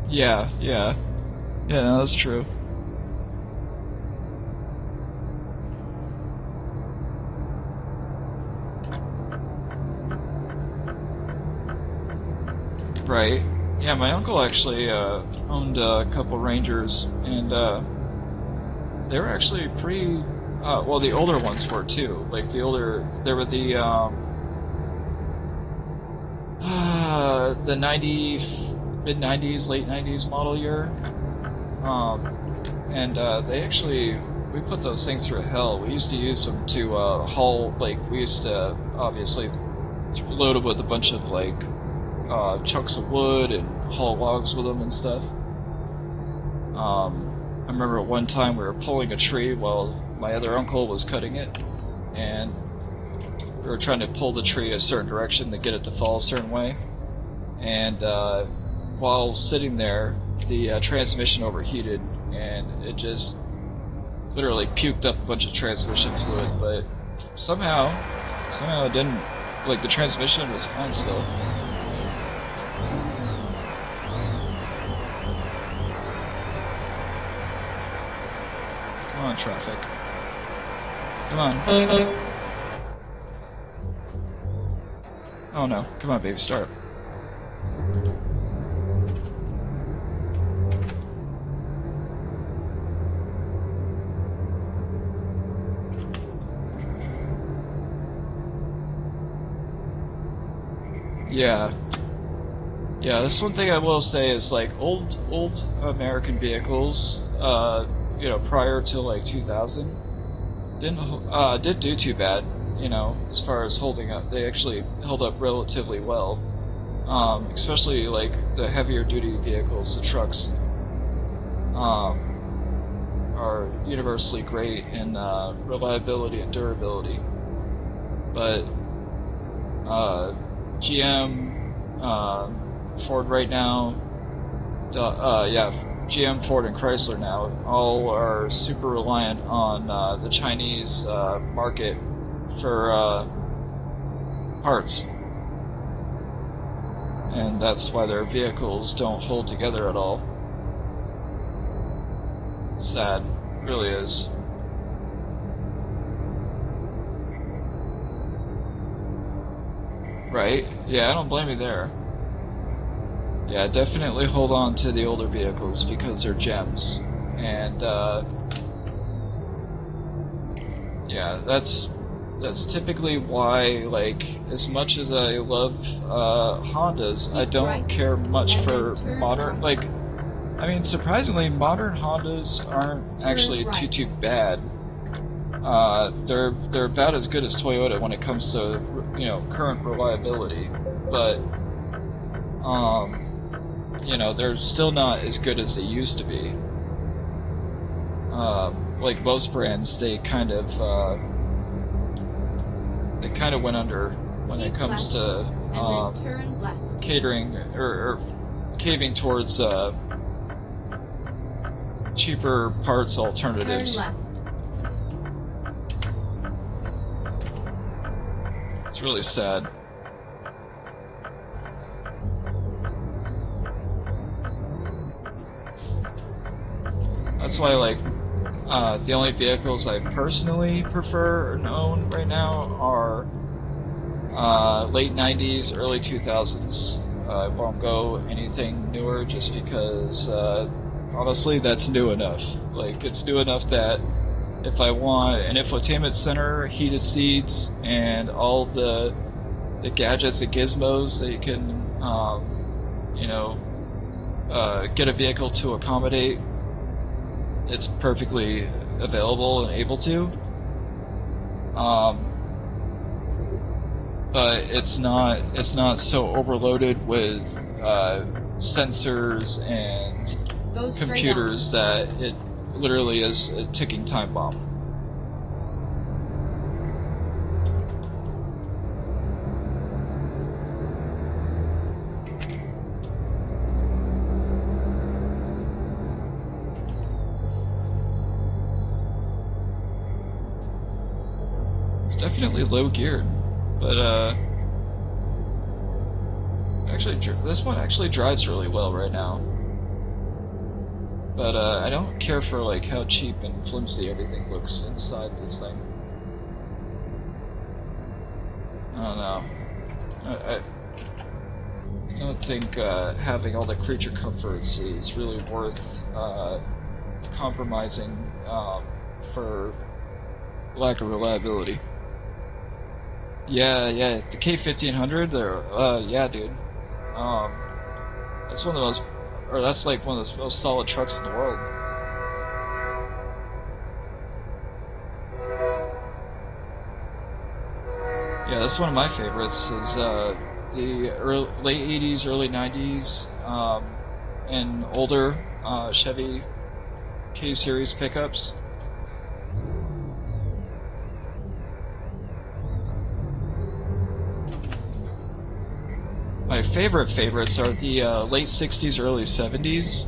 Yeah, yeah. Yeah, no, that's true. Right. Yeah, my uncle actually owned a couple Rangers, and they were actually pretty. Well, the older ones were too. Like the older, there were the 90, mid 90s, late 90s model year, and they actually we put those things through hell. We used to use them to haul. Like we used to obviously load them with a bunch of like chunks of wood and haul logs with them and stuff. I remember one time we were pulling a tree while my other uncle was cutting it, and we were trying to pull the tree a certain direction to get it to fall a certain way. And while sitting there, the transmission overheated, and it just literally puked up a bunch of transmission fluid. But somehow it didn't. Like the transmission was fine still. Come on, traffic. Come on. Oh no. Come on, baby, start. Yeah. Yeah, that's one thing I will say is like old American vehicles, you know, prior to like 2000 didn't do too bad, you know, as far as holding up. They actually held up relatively well. Especially like the heavier duty vehicles, the trucks, are universally great in reliability and durability. But GM, Ford right now, yeah, GM, Ford, and Chrysler now all are super reliant on the Chinese market for parts. And that's why their vehicles don't hold together at all. Sad. It really is. Right? Yeah, I don't blame you there. Yeah, definitely hold on to the older vehicles because they're gems. And, yeah, that's typically why, like, as much as I love Hondas, I don't care much for modern, like, I mean, surprisingly, modern Hondas aren't actually too bad. They're about as good as Toyota when it comes to, you know, current reliability, but, you know, they're still not as good as they used to be. Like most brands, they kind of went under when it comes to catering or caving towards cheaper parts alternatives. It's really sad. That's why, like, the only vehicles I personally prefer and own right now are late 90s, early 2000s. I won't go anything newer just because, honestly, that's new enough. Like, it's new enough that if I want an infotainment center, heated seats, and all the gadgets and gizmos that you can, you know, get a vehicle to accommodate, it's perfectly available and able to. But it's not so overloaded with sensors and Go straight computers that it literally is a ticking time bomb. It's definitely low geared, but actually this one actually drives really well right now. But I don't care for like how cheap and flimsy everything looks inside this thing. I don't know. I don't think having all the creature comforts is really worth compromising for lack of reliability. Yeah, the K1500, yeah, dude. That's one of the most, or that's like one of the most solid trucks in the world. Yeah, that's one of my favorites. Is the late '80s, early '90s, and older Chevy K-Series pickups. My favorites are the late '60s, early '70s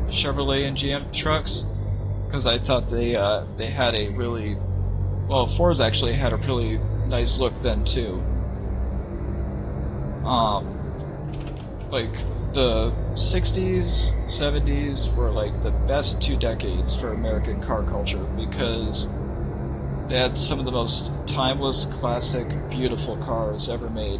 Chevrolet and GM trucks, because I thought they had a really, well, Ford's actually had a really nice look then too. Like the '60s, '70s were like the best 2 decades for American car culture because they had some of the most timeless, classic, beautiful cars ever made.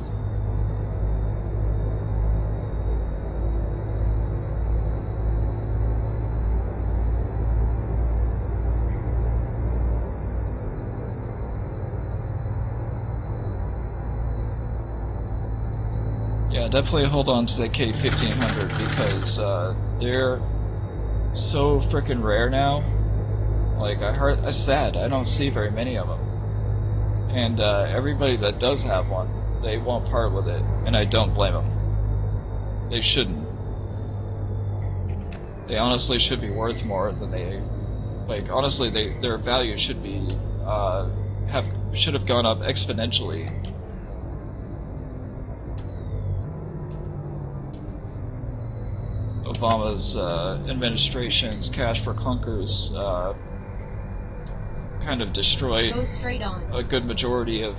Yeah, definitely hold on to the K1500 because they're so freaking rare now. Like, it's sad, I don't see very many of them. And everybody that does have one, they won't part with it, and I don't blame them. They shouldn't. They honestly should be worth more than they, like, honestly, their value should be, should have gone up exponentially. Obama's administration's cash for clunkers kind of destroyed Go straight on. a good majority of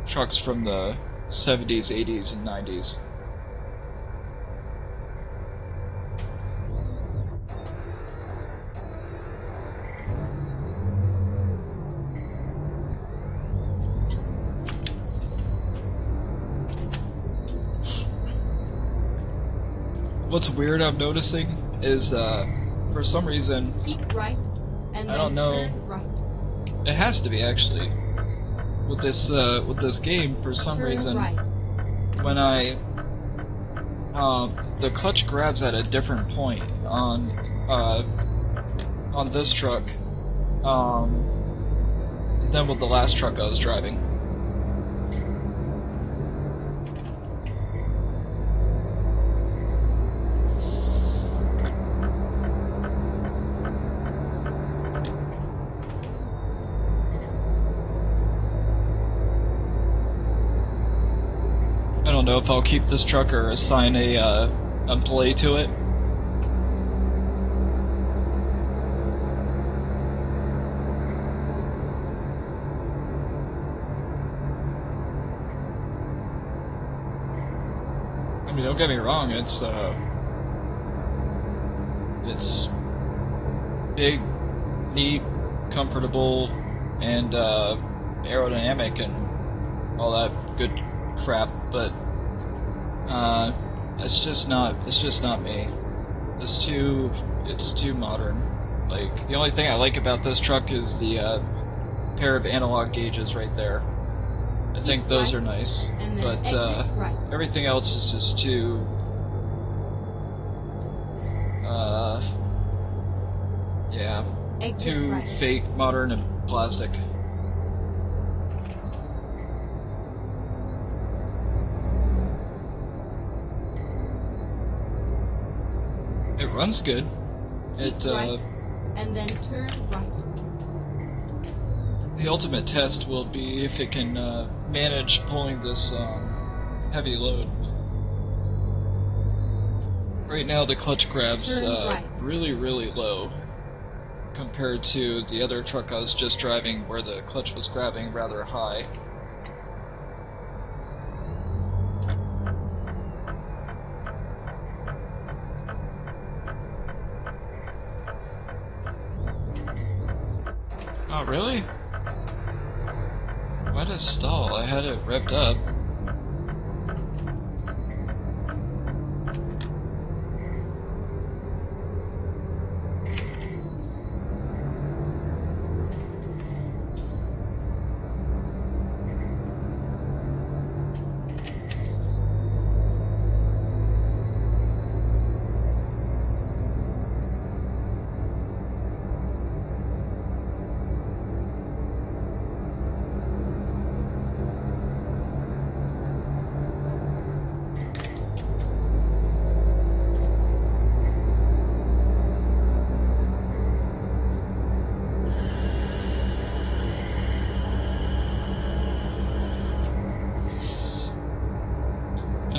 trucks from the 70s, 80s, and 90s. What's weird I'm noticing is for some reason, Keep right, and I then don't know. turn right. It has to be actually with this game for some Turn reason right. when I the clutch grabs at a different point on this truck than with the last truck I was driving. I don't know if I'll keep this truck or assign a employee to it. I mean, don't get me wrong, it's big, neat, comfortable, and aerodynamic and all that good crap, but it's just not me. It's too modern. Like, the only thing I like about this truck is the pair of analog gauges right there. I think those are nice, And then but exit right. everything else is just too yeah, Exit too right. fake, modern, and plastic. runs good. Keep right, and then turn right. The ultimate test will be if it can manage pulling this heavy load. Right now the clutch grab's Turn right. really low compared to the other truck I was just driving where the clutch was grabbing rather high. Oh, really? Why did it stall? I had it revved up.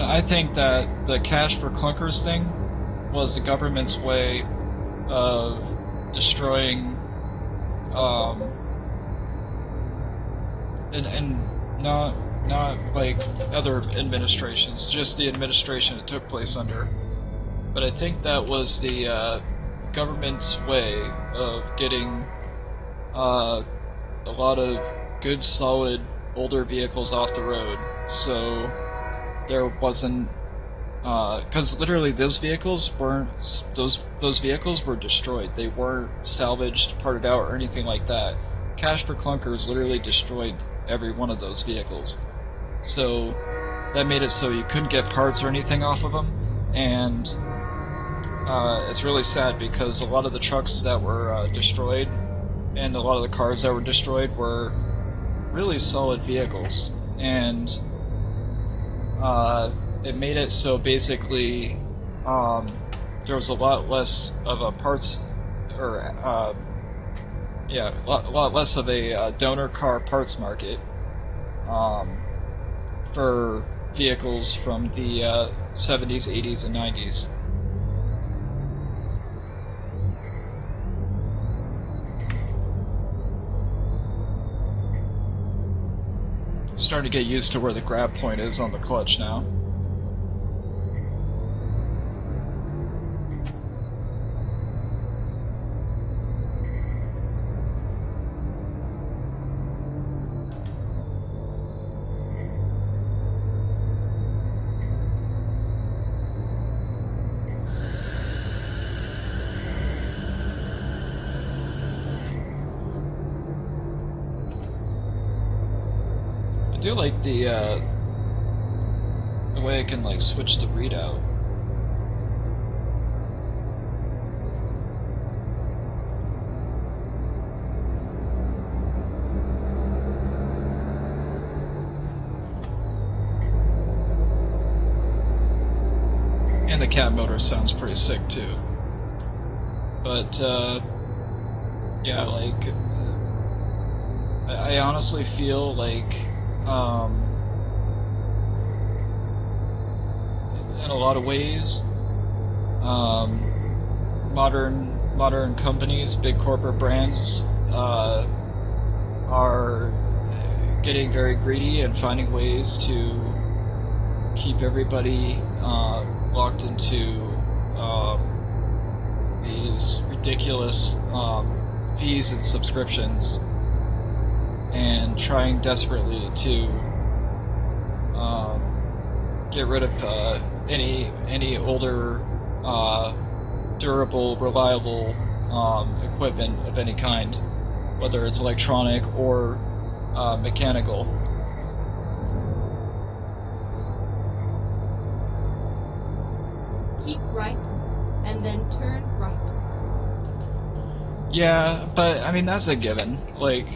I think that the cash for clunkers thing was the government's way of destroying, and not like other administrations, just the administration it took place under. But I think that was the government's way of getting a lot of good, solid, older vehicles off the road. So there wasn't, because literally those vehicles weren't, those vehicles were destroyed. They weren't salvaged, parted out, or anything like that. Cash for clunkers literally destroyed every one of those vehicles. So that made it so you couldn't get parts or anything off of them, and it's really sad because a lot of the trucks that were destroyed and a lot of the cars that were destroyed were really solid vehicles, and it made it so basically there was a lot less of a parts, or a lot less of a donor car parts market for vehicles from the 70s, 80s, and 90s. Starting to get used to where the grab point is on the clutch now. I do like the way I can like switch the readout. And the cat motor sounds pretty sick too. But yeah, like I honestly feel like in a lot of ways, modern companies, big corporate brands, are getting very greedy and finding ways to keep everybody locked into these ridiculous fees and subscriptions, and trying desperately to get rid of any older, durable, reliable equipment of any kind, whether it's electronic or mechanical. Keep right, and then turn right. Yeah, but I mean that's a given. Like,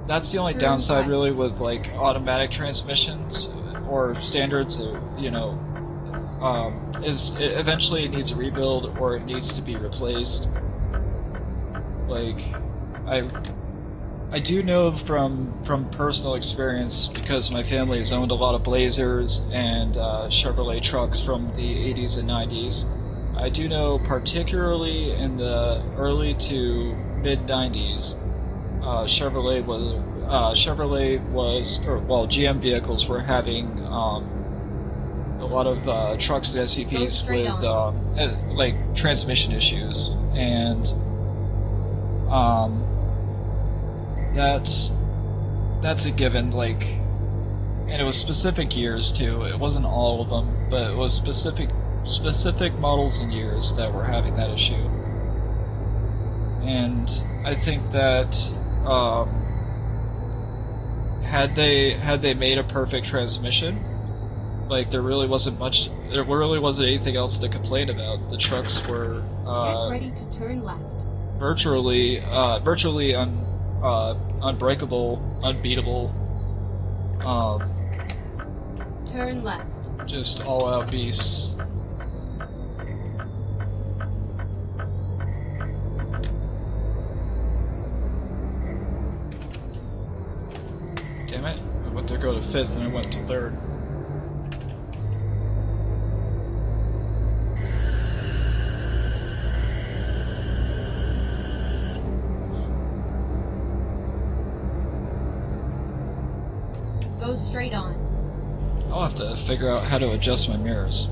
that's the only Turn downside right. really with like automatic transmissions or standards, you know, it eventually needs a rebuild or it needs to be replaced. Like, I do know from personal experience, because my family has owned a lot of Blazers and Chevrolet trucks from the 80s and 90s. I do know, particularly in the early to mid 90s, Chevrolet was, or well, GM vehicles were having a lot of trucks and SUVs with like transmission issues, and that's a given. Like, and it was specific years too. It wasn't all of them, but it was specific models and years that were having that issue. And I think that had they made a perfect transmission, like there really wasn't anything else to complain about. The trucks were Get ready to turn left. virtually unbreakable, unbeatable, Turn left. just all out beasts. Damn it, I went to go to 5th and I went to 3rd. Go straight on. I'll have to figure out how to adjust my mirrors.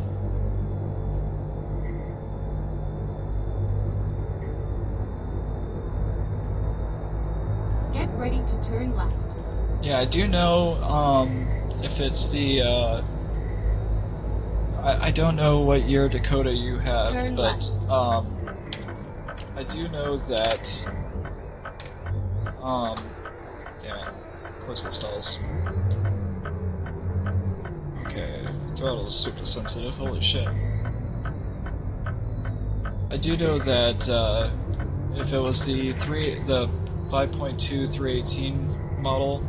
Get ready to turn left. Yeah, I do know, if it's the, I don't know what year Dakota you have, Turn but, left. I do know that, damn it, of course it stalls. Okay, throttle is super sensitive, holy shit. I do know that, if it was the 5.2 318 model,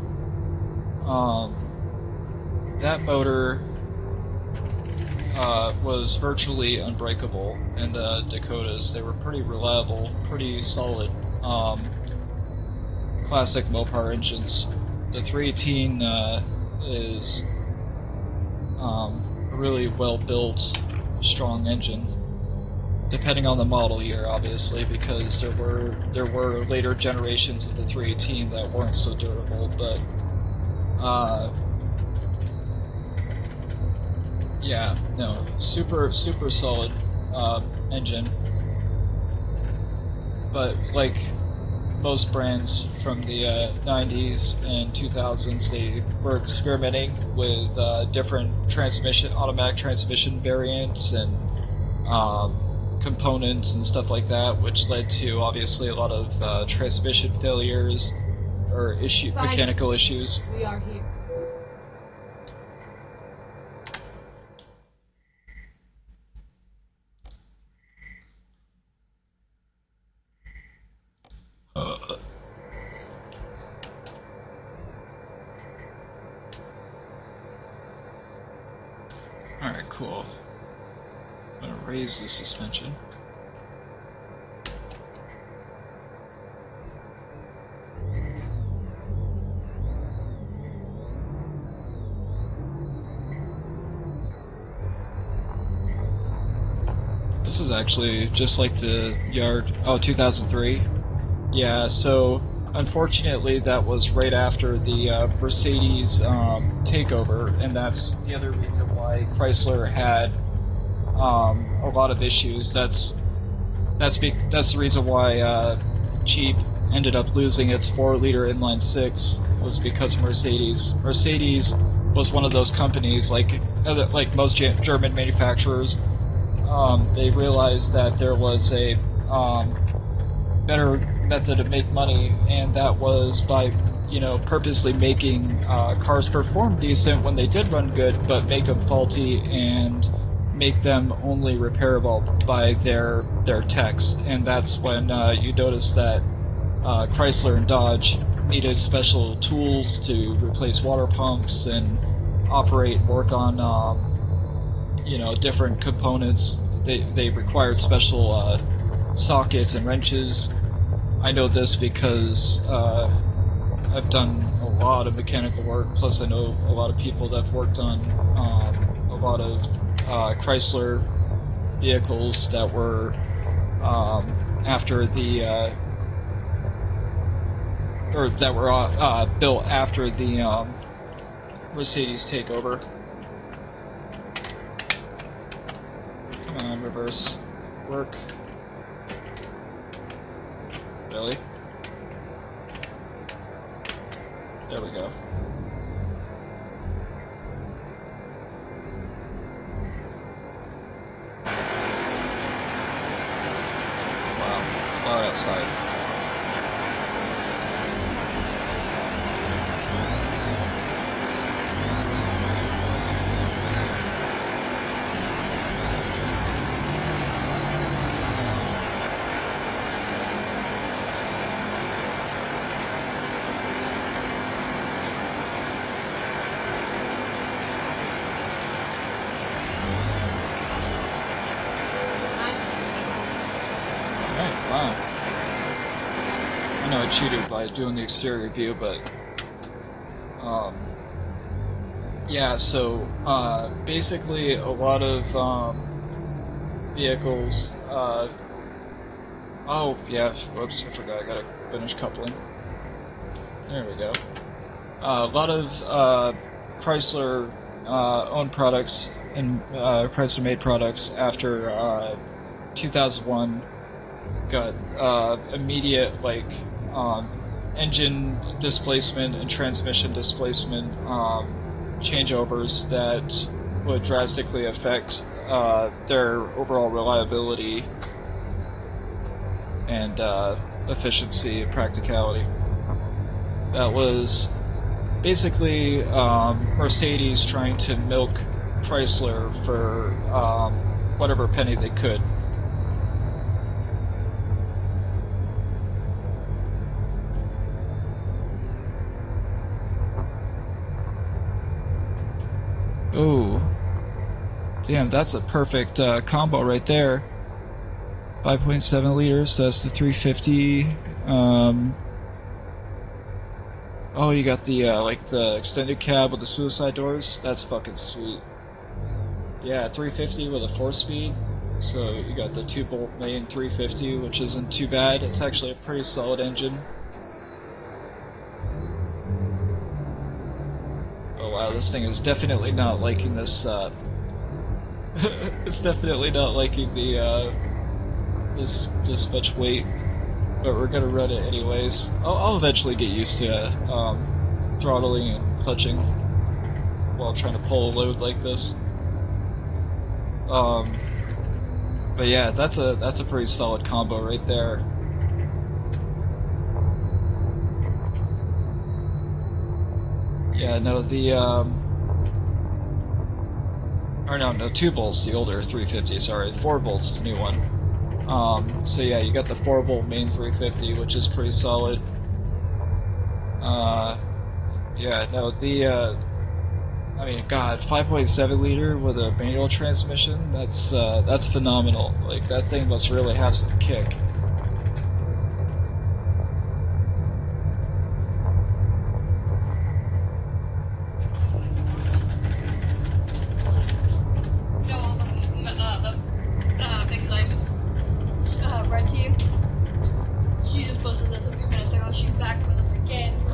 that motor was virtually unbreakable, and Dakotas, they were pretty reliable, pretty solid, classic Mopar engines. The 318 is a really well built, strong engine, depending on the model year, obviously, because there were later generations of the 318 that weren't so durable, but yeah, no, super solid engine. But like most brands from the 90s and 2000s, they were experimenting with different automatic transmission variants and components and stuff like that, which led to obviously a lot of transmission failures or mechanical issues. We are here. Alright, cool. I'm gonna raise the suspension. This is actually just like the yard. Oh, 2003. Yeah, so unfortunately that was right after the Mercedes takeover, and that's the other reason why Chrysler had a lot of issues. That's the reason why Jeep ended up losing its 4-liter inline 6, was because Mercedes was one of those companies, like most German manufacturers. They realized that there was a better method to make money, and that was by, purposely making cars perform decent when they did run good, but make them faulty and make them only repairable by their techs. And that's when you notice that Chrysler and Dodge needed special tools to replace water pumps and work on different components. They required special sockets and wrenches. I know this because I've done a lot of mechanical work. Plus, I know a lot of people that have worked on a lot of Chrysler vehicles that were after the or that were built after the Mercedes takeover. Come on, reverse. Work. Really? There we go. Wow. Far outside. Alright, wow. I know I cheated by doing the exterior view, but yeah, so basically a lot of vehicles oh yeah, whoops, I forgot, I gotta finish coupling. There we go. A lot of Chrysler owned products and Chrysler made products after 2001 got immediate engine displacement and transmission displacement changeovers that would drastically affect their overall reliability and efficiency and practicality. That was basically Mercedes trying to milk Chrysler for whatever penny they could. Oh, damn, that's a perfect combo right there. 5.7 liters, that's the 350. Oh, you got the the extended cab with the suicide doors. That's fucking sweet. Yeah, 350 with a 4-speed. So you got the 2-bolt main 350, which isn't too bad. It's actually a pretty solid engine. Wow, this thing is definitely not liking this, it's definitely not liking the, this much weight, but we're gonna run it anyways. I'll eventually get used to, throttling and clutching while trying to pull a load like this. But yeah, that's a pretty solid combo right there. Yeah, no, the, or no, 2 bolts, the older 350, sorry, 4 bolts, the new one. So yeah, you got the 4-bolt main 350, which is pretty solid. Yeah, no, the, I mean, God, 5.7 liter with a manual transmission, that's phenomenal. Like, that thing must really have some kick.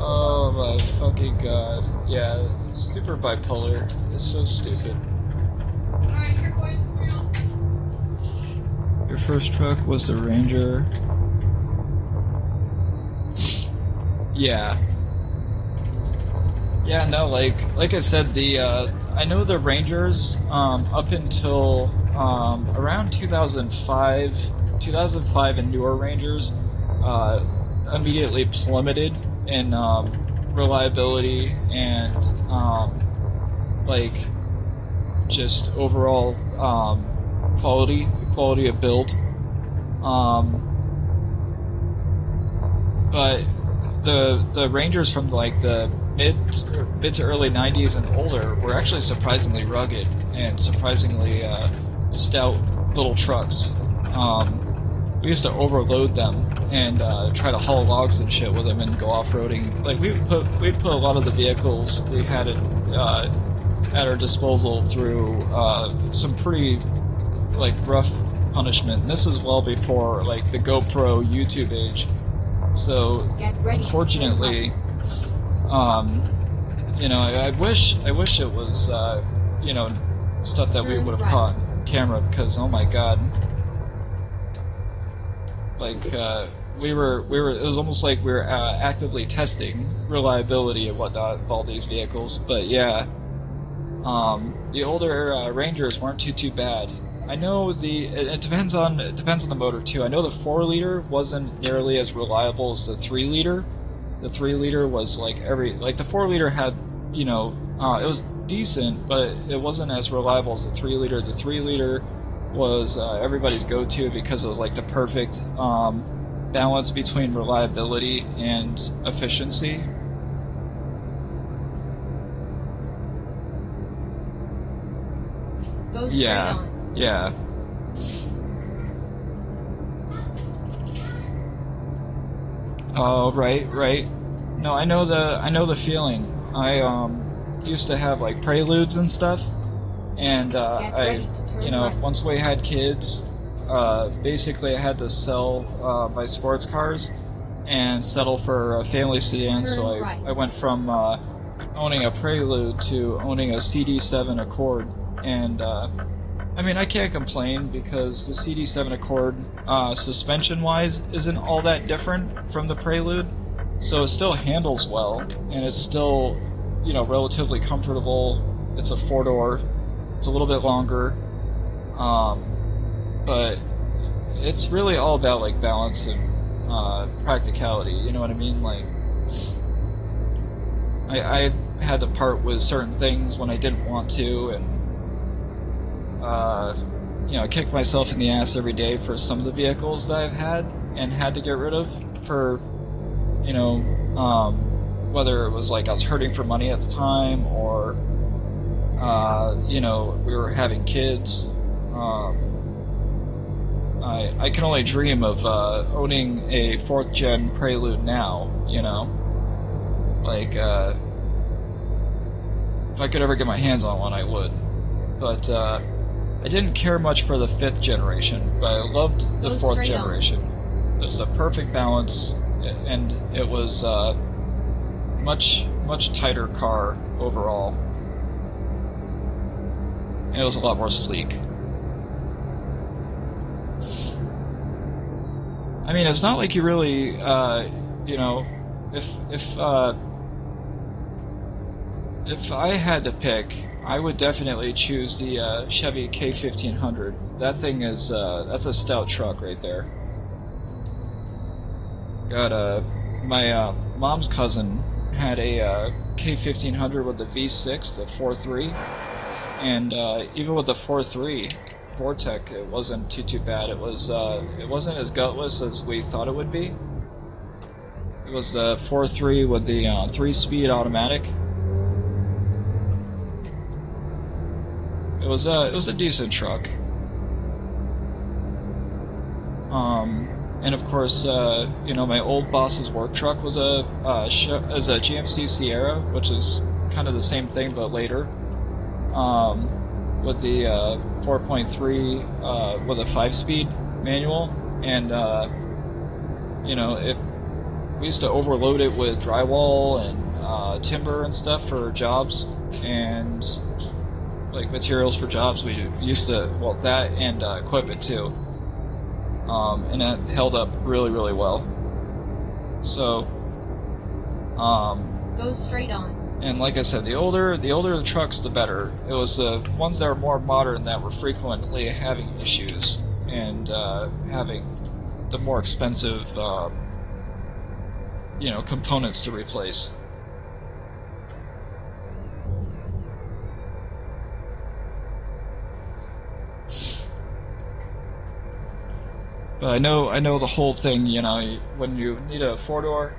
Oh my fucking god. Yeah, super bipolar. It's so stupid. Alright, you're going real. Your first truck was the Ranger. Yeah. Yeah, no, like I said, the I know the Rangers up until around 2005 and newer Rangers immediately plummeted in reliability and just overall quality of build. But the Rangers from the mid to early 90s and older were actually surprisingly rugged and surprisingly stout little trucks. We used to overload them and try to haul logs and shit with them and go off-roading. Like we'd put a lot of the vehicles we had at our disposal through some pretty like rough punishment. And this is well before like the GoPro YouTube age. So Get ready. unfortunately, you know, I wish it was you know, stuff that we Turn would have right. caught on camera, because oh my god. Like we were it was almost like we were actively testing reliability and whatnot of all these vehicles. But yeah, the older Rangers weren't too bad. I know it depends on the motor too. I know the 4-liter wasn't nearly as reliable as the 3-liter. The 3-liter was like the 4-liter had, you know, it was decent, but it wasn't as reliable as the 3-liter. The 3-liter was everybody's go-to because it was like the perfect balance between reliability and efficiency. Go straight Yeah, on. yeah. Oh, right. No, I know the feeling. I used to have like preludes and stuff, and Get I, ready to turn you know, right. once we had kids, basically I had to sell my sports cars and settle for a family sedan. So Turn right. I went from owning a Prelude to owning a CD7 Accord, and I mean, I can't complain because the CD7 Accord, suspension-wise, isn't all that different from the Prelude, so it still handles well, and it's still, you know, relatively comfortable. It's a 4-door, it's a little bit longer, but it's really all about like balance and practicality. You know what I mean? Like, I had to part with certain things when I didn't want to, and you know, I kicked myself in the ass every day for some of the vehicles that I've had and had to get rid of for, you know, whether it was like I was hurting for money at the time or, you know, we were having kids. I can only dream of owning a 4th gen Prelude now, you know? Like, if I could ever get my hands on one, I would. But, I didn't care much for the 5th generation, but I loved the Go 4th straight on. generation. It was the perfect balance, and it was much tighter car overall. And it was a lot more sleek. I mean, it's not like you really, you know, if I had to pick, I would definitely choose the Chevy K1500. That thing is, that's a stout truck right there. Got my mom's cousin had a K1500 with the V6, the 4.3, and even with the 4.3 Vortec, it wasn't too bad. It wasn't as gutless as we thought it would be. It was the 4.3 with the 3-speed automatic. It was a decent truck. And of course, you know, my old boss's work truck was a GMC Sierra, which is kind of the same thing but later. With the 4.3 with a 5-speed manual, and you know, we used to overload it with drywall and timber and stuff for jobs, and like materials for jobs. We used to, well, that and equipment too, and that held up really well. So, Go straight on. and like I said, the older the trucks, the better. It was the ones that were more modern that were frequently having issues and having the more expensive, you know, components to replace. But I know the whole thing. You know, when you need a 4-door,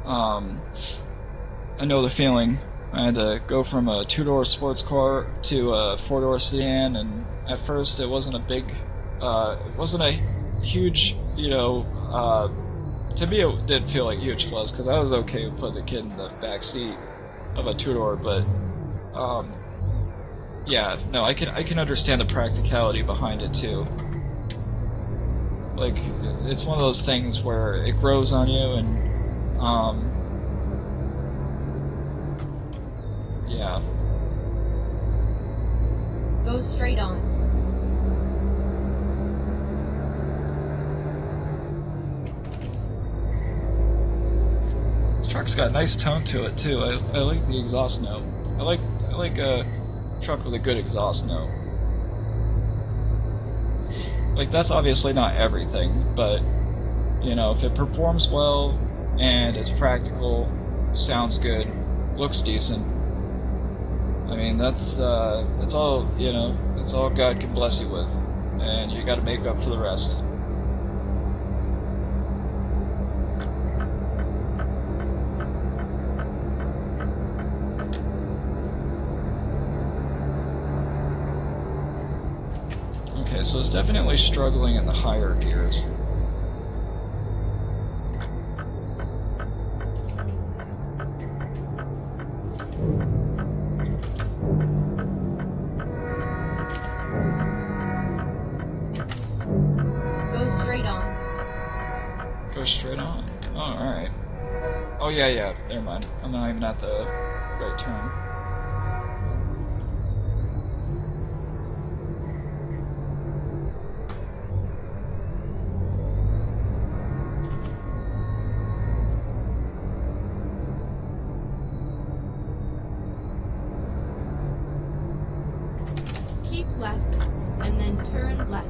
I know the feeling. I had to go from a two-door sports car to a four-door sedan, and at first it wasn't it wasn't a huge, to me it didn't feel like a huge plus because I was okay with putting the kid in the back seat of a two-door, but yeah, no, I can understand the practicality behind it too. Like, it's one of those things where it grows on you, and yeah. Go straight on. This truck's got a nice tone to it too. I like the exhaust note. I like a truck with a good exhaust note. Like, that's obviously not everything, but if it performs well and it's practical, sounds good, looks decent. I mean, that's all that's all God can bless you with, and you got to make up for the rest. Okay, so it's definitely struggling in the higher gears. Go straight on. Go straight on. Oh, alright. Oh, yeah, never mind. I'm not even at the right turn. Keep left, and then turn left.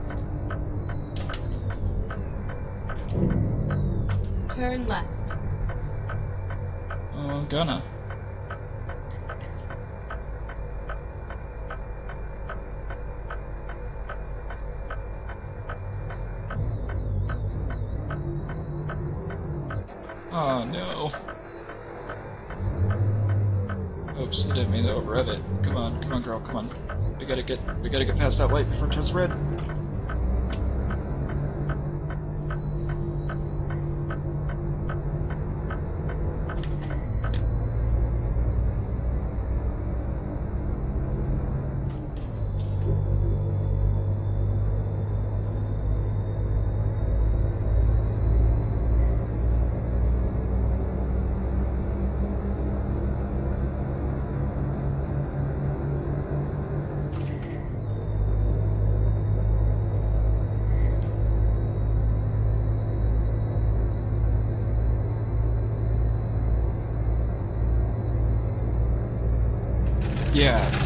Turn left. Oh, I'm gonna. Oh no. Oops, I didn't mean to over-rev it. Come on, girl, come on. We gotta get past that light before it turns red.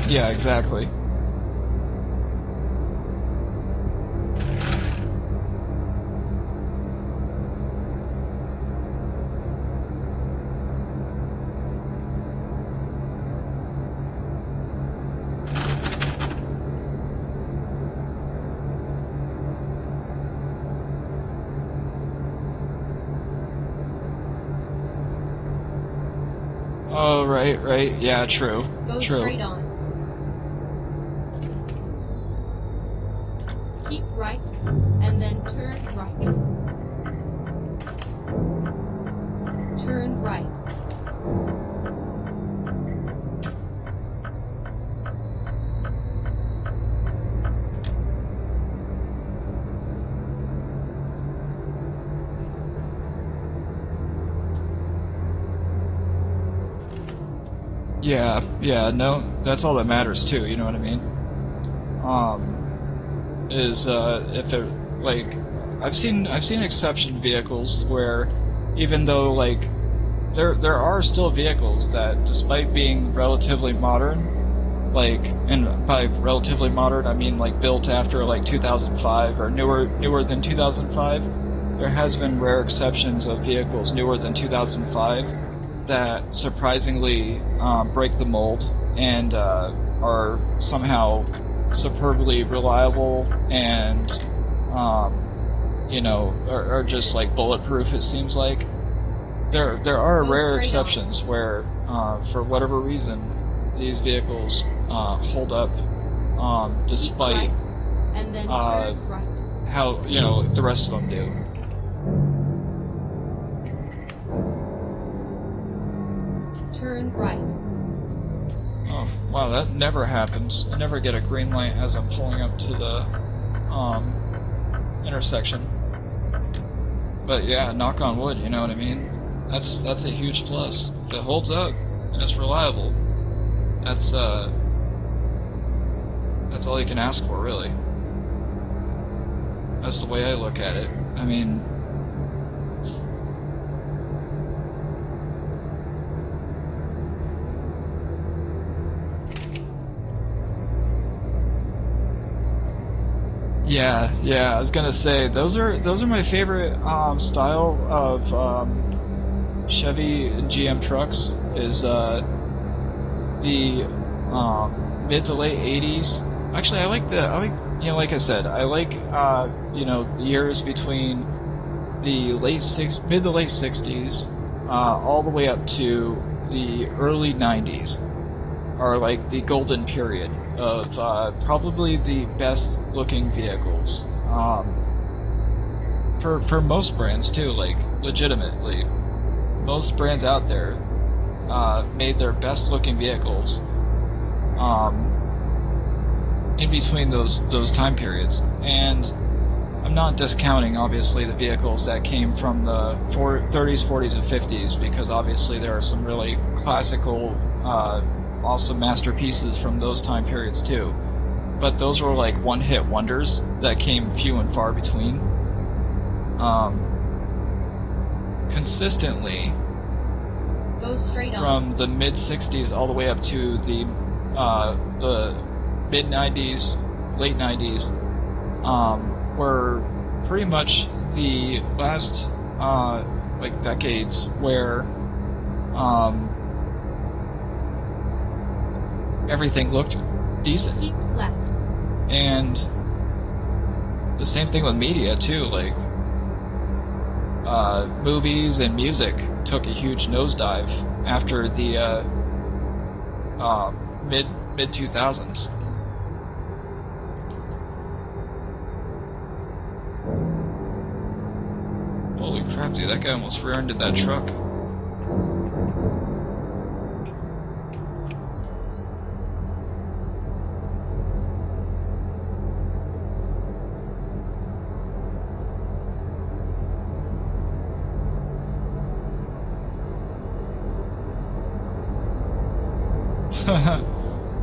Yeah, exactly. Oh, right. Yeah, true. Go True. straight on. Keep right, and then turn right. Turn right. Yeah, no, that's all that matters too, you know what I mean? If it, like, I've seen exception vehicles where even though, like, there are still vehicles that, despite being relatively modern, like, and by relatively modern I mean like built after like 2005 or newer than 2005, there has been rare exceptions of vehicles newer than 2005 that surprisingly break the mold and are somehow superbly reliable and are just like bulletproof, it seems like. there are Go rare straight on. exceptions where, for whatever reason, these vehicles hold up, Keep despite right, and then uh, turn right. how the rest of them do. Turn right. Oh wow, that never happens. I never get a green light as I'm pulling up to the intersection. But yeah, knock on wood, you know what I mean? That's a huge plus. If it holds up and it's reliable, that's all you can ask for, really. That's the way I look at it. I mean, yeah. I was gonna say those are my favorite style of Chevy and GM trucks. Is the mid to late '80s. Actually, I like like I said, I like the years between the mid to late '60s, all the way up to the early '90s. Are like the golden period of probably the best looking vehicles. For most brands too, like legitimately, most brands out there made their best looking vehicles in between those time periods. And I'm not discounting obviously the vehicles that came from the 30s, 40s, and 50s, because obviously there are some really classical awesome masterpieces from those time periods too. But those were like one-hit wonders that came few and far between. Consistently, Go straight on. from the mid '60s all the way up to the mid '90s, late '90s, were pretty much the last like decades where everything looked decent. Keep left. And the same thing with media too, like movies and music took a huge nosedive after the mid 2000s. Holy crap, dude, that guy almost rear-ended that truck.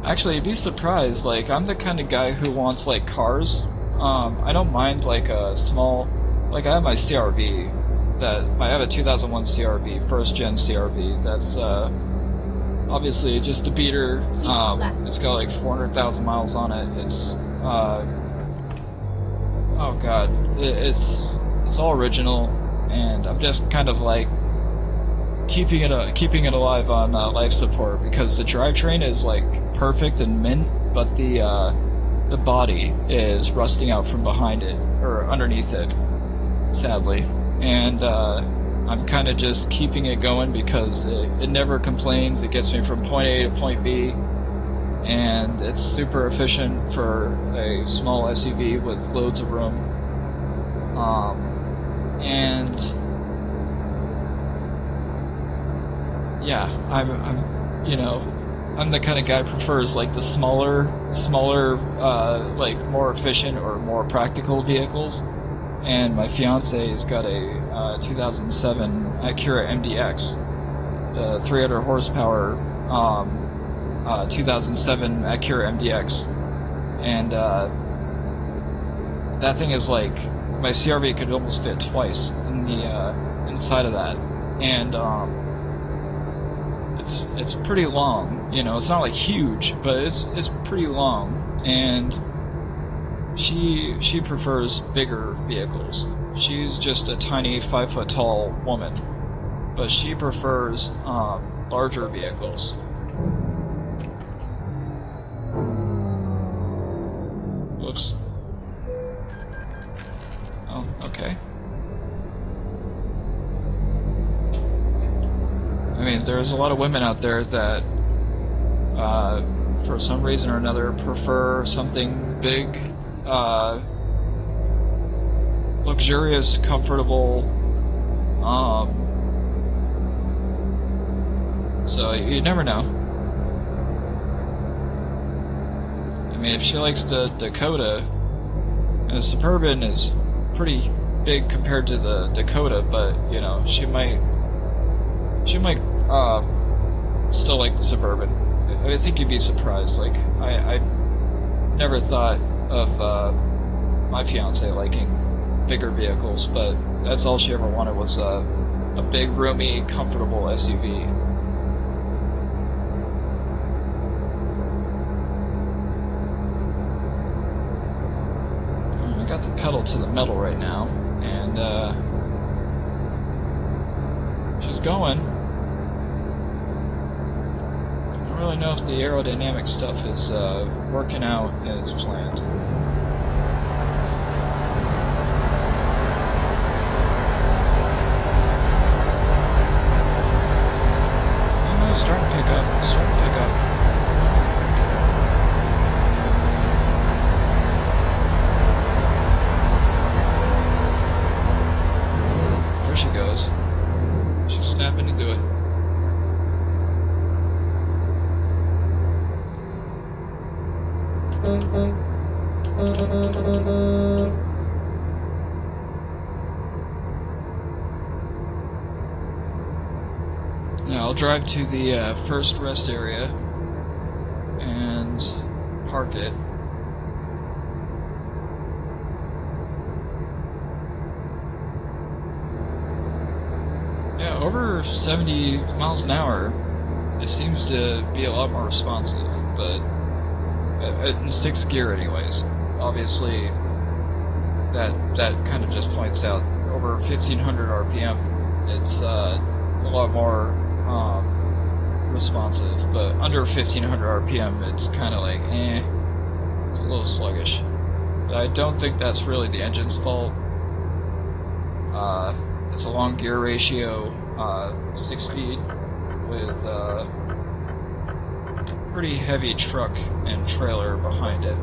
Actually, you'd be surprised. Like, I'm the kind of guy who wants like cars. I don't mind like a small, like I have my CRV. I have a 2001 CRV, first gen CRV. That's obviously just a beater. It's got like 400,000 miles on it. It's oh god, it's all original, and I'm just kind of like keeping it alive on life support, because the drivetrain is like perfect and mint, but the body is rusting out from behind it or underneath it, sadly. And I'm kind of just keeping it going because it never complains. It gets me from point A to point B, and it's super efficient for a small SUV with loads of room. And yeah, I'm the kind of guy who prefers like the smaller, like more efficient or more practical vehicles. And my fiance has got a 2007 Acura MDX, the 300 horsepower 2007 Acura MDX, and that thing is like, my CRV could almost fit twice in the inside of that, and it's pretty long. It's not like huge, but it's pretty long, and she prefers bigger vehicles. She's just a tiny 5 foot tall woman, but she prefers larger vehicles. Whoops. Oh, okay. mean, there's a lot of women out there that, for some reason or another, prefer something big, luxurious, comfortable. So you never know. I mean, if she likes the Dakota, and the Suburban is pretty big compared to the Dakota, but you know, she might still like the Suburban. I think you'd be surprised. Like, I never thought of my fiance liking bigger vehicles, but that's all she ever wanted was a big, roomy, comfortable SUV. I got the pedal to the metal right now, and she's going. I don't really know if the aerodynamic stuff is working out as planned. Starting to pick up. There she goes. She's snapping into it. Now I'll drive to the first rest area and park it. Yeah, over 70 miles an hour, it seems to be a lot more responsive, but in 6th gear anyways. Obviously, that kind of just points out over 1500 RPM, it's a lot more responsive, but under 1500 RPM, it's kind of like, it's a little sluggish. But I don't think that's really the engine's fault. It's a long gear ratio, 6-speed, with a pretty heavy truck and trailer behind it.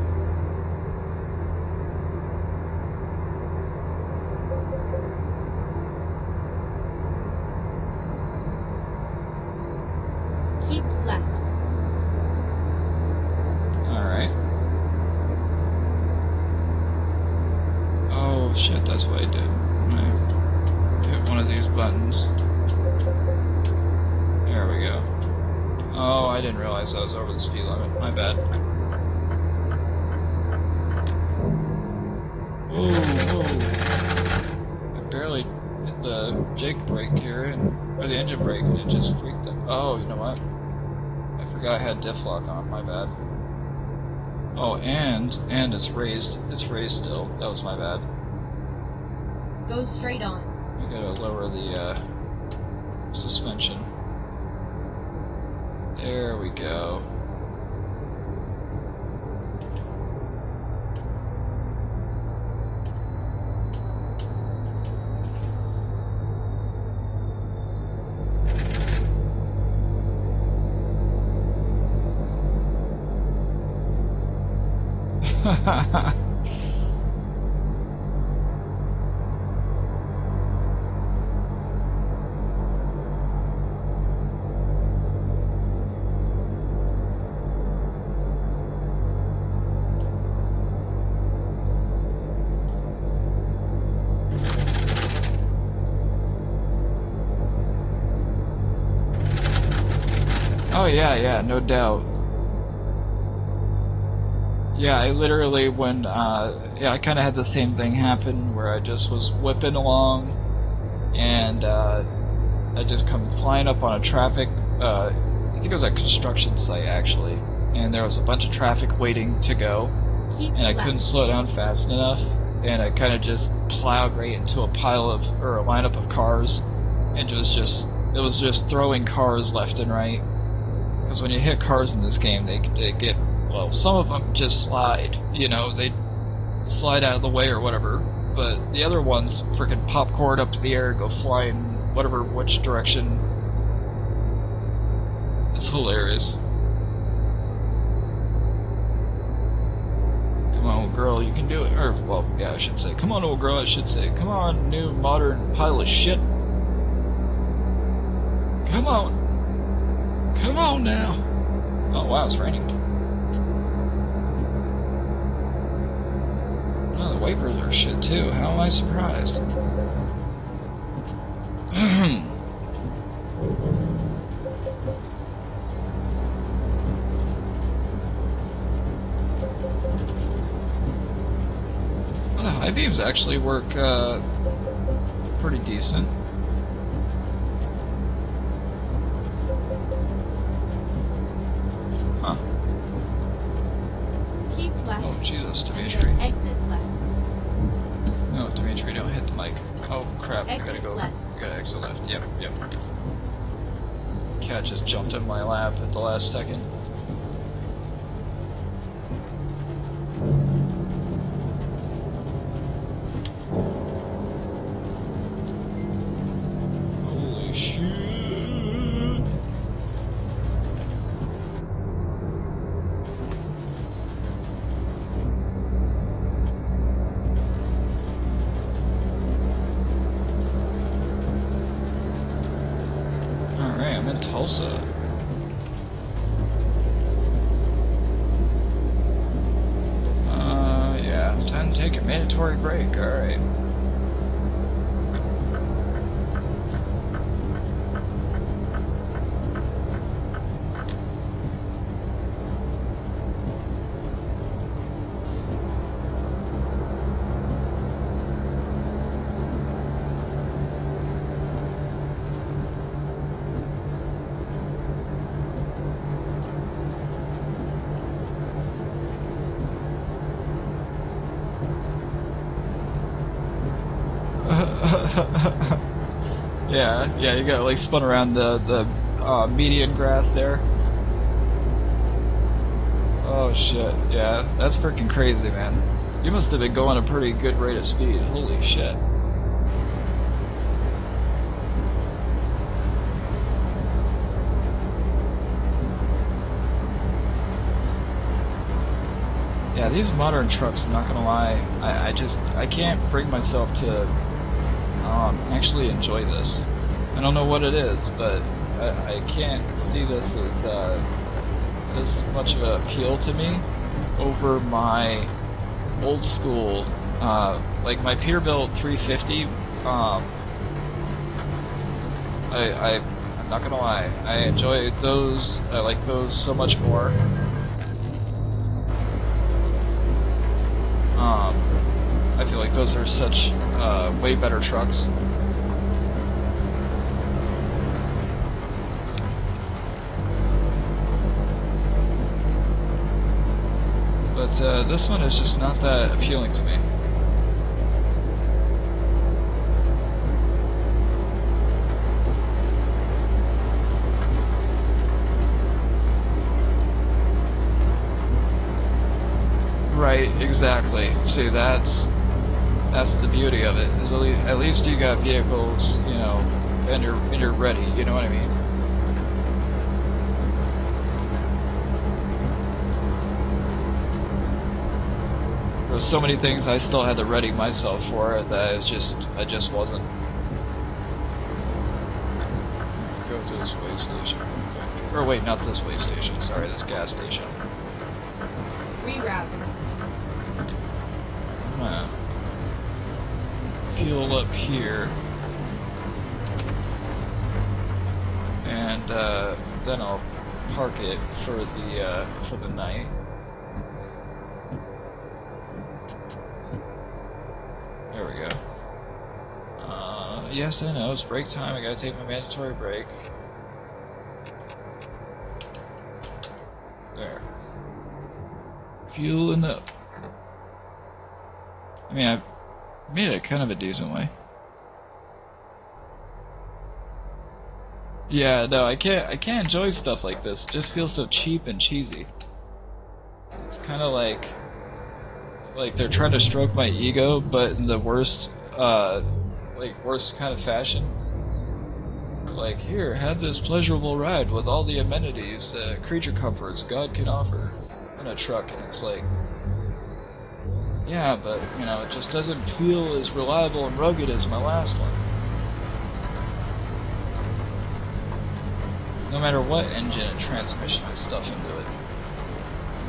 Keep left. Alright. Oh shit, that's what I did. I hit one of these buttons. There we go. Oh, I didn't realize I was over the speed limit. My bad. Whoa, whoa. I barely hit the Jake brake here, or the engine brake, and it just freaked out. Oh, you know what? I forgot I had diff lock on, my bad. Oh, and it's raised. It's raised still. That was my bad. Go straight on. I gotta lower the suspension. There we go. Oh yeah, no doubt. Yeah, I literally I kind of had the same thing happen where I just was whipping along, and I just come flying up on a traffic. I think it was a construction site actually, and there was a bunch of traffic waiting to go, Keep and I left. couldn't slow down fast enough, and I kind of just plowed right into a lineup of cars, and it was just throwing cars left and right. Because when you hit cars in this game, they get, well, some of them just slide, you know, they slide out of the way or whatever, but the other ones freaking popcorn up to the air, go flying which direction It's hilarious. Come on, old girl, you can do it. Or, well, yeah, I should say. Come on, old girl, I should say. Come on, new modern pile of shit. Come on. Come on now. Oh, wow, it's raining. Oh, the wipers are shit, too. How am I surprised? Well, the high beams actually work pretty decent. Huh. Keep left. Oh, Jesus, and Dimitri. then exit left. No, Dimitri, don't hit the mic. Oh, crap, I gotta Exit go. left. I gotta exit left. Yep. Cat just jumped in my lap at the last second. Holy shit! Alright, I'm in Tulsa. Yeah, time to take a mandatory break, alright. Yeah, you got like spun around the median grass there. Oh shit, yeah, that's freaking crazy, man. You must have been going a pretty good rate of speed. Holy shit. Yeah, these modern trucks, I'm not gonna lie, I can't bring myself to actually enjoy this. I don't know what it is, but I can't see this as this much of an appeal to me over my old school, like my Peterbilt 350. I'm not gonna lie, I enjoy those. I like those so much more. I feel like those are such way better trucks. But this one is just not that appealing to me. Right, exactly. See, that's the beauty of it. Is at least you got vehicles, you know, and you're ready. You know what I mean? There's so many things I still had to ready myself for that I just wasn't. Go to this way station. Or wait, not this way station. Sorry, this gas station. Rerouting. I'm gonna fuel up here, and then I'll park it for the night. There we go. Yes, I know, it's break time. I gotta take my mandatory break. There. Fueling up. I mean, I made it kind of a decent way. Yeah, no, I can't enjoy stuff like this. It just feels so cheap and cheesy. It's kind of like they're trying to stroke my ego, but in the worst, worst kind of fashion. like, here, have this pleasurable ride with all the amenities, creature comforts God can offer in a truck, and it's like, yeah, but, you know, it just doesn't feel as reliable and rugged as my last one. No matter what engine and transmission I stuff into it.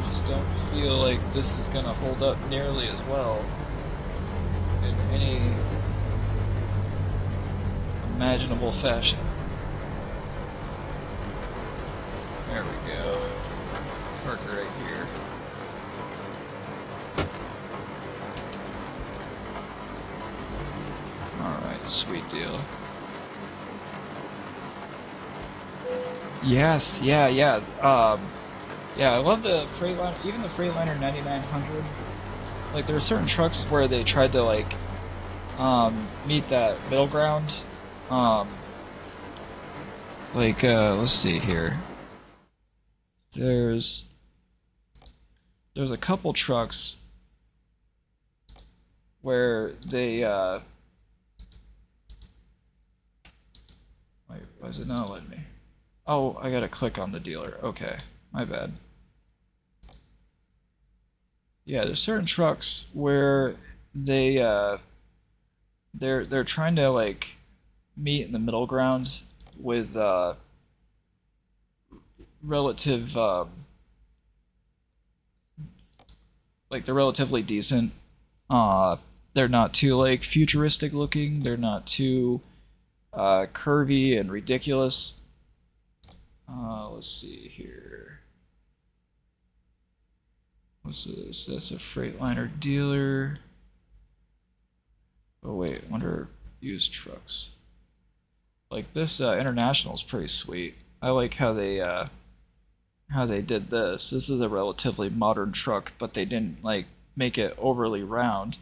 I just don't feel like this is gonna hold up nearly as well in any imaginable fashion. There we go. Park right here. Alright, sweet deal. Yes, yeah. Yeah, I love the Freightliner, even the Freightliner 9900. Like, there are certain trucks where they tried to, like, meet that middle ground. Let's see here. There's a couple trucks where they, wait, why is it not letting me? Oh, I gotta click on the dealer. Okay, my bad. Yeah, there's certain trucks where they're trying to like meet in the middle ground with relative like they're relatively decent. They're not too like futuristic looking. They're not too curvy and ridiculous. Let's see here. What's this? That's a Freightliner dealer. Oh wait, I wonder used trucks. Like this International is pretty sweet. I like how they did this. This is a relatively modern truck, but they didn't like make it overly round.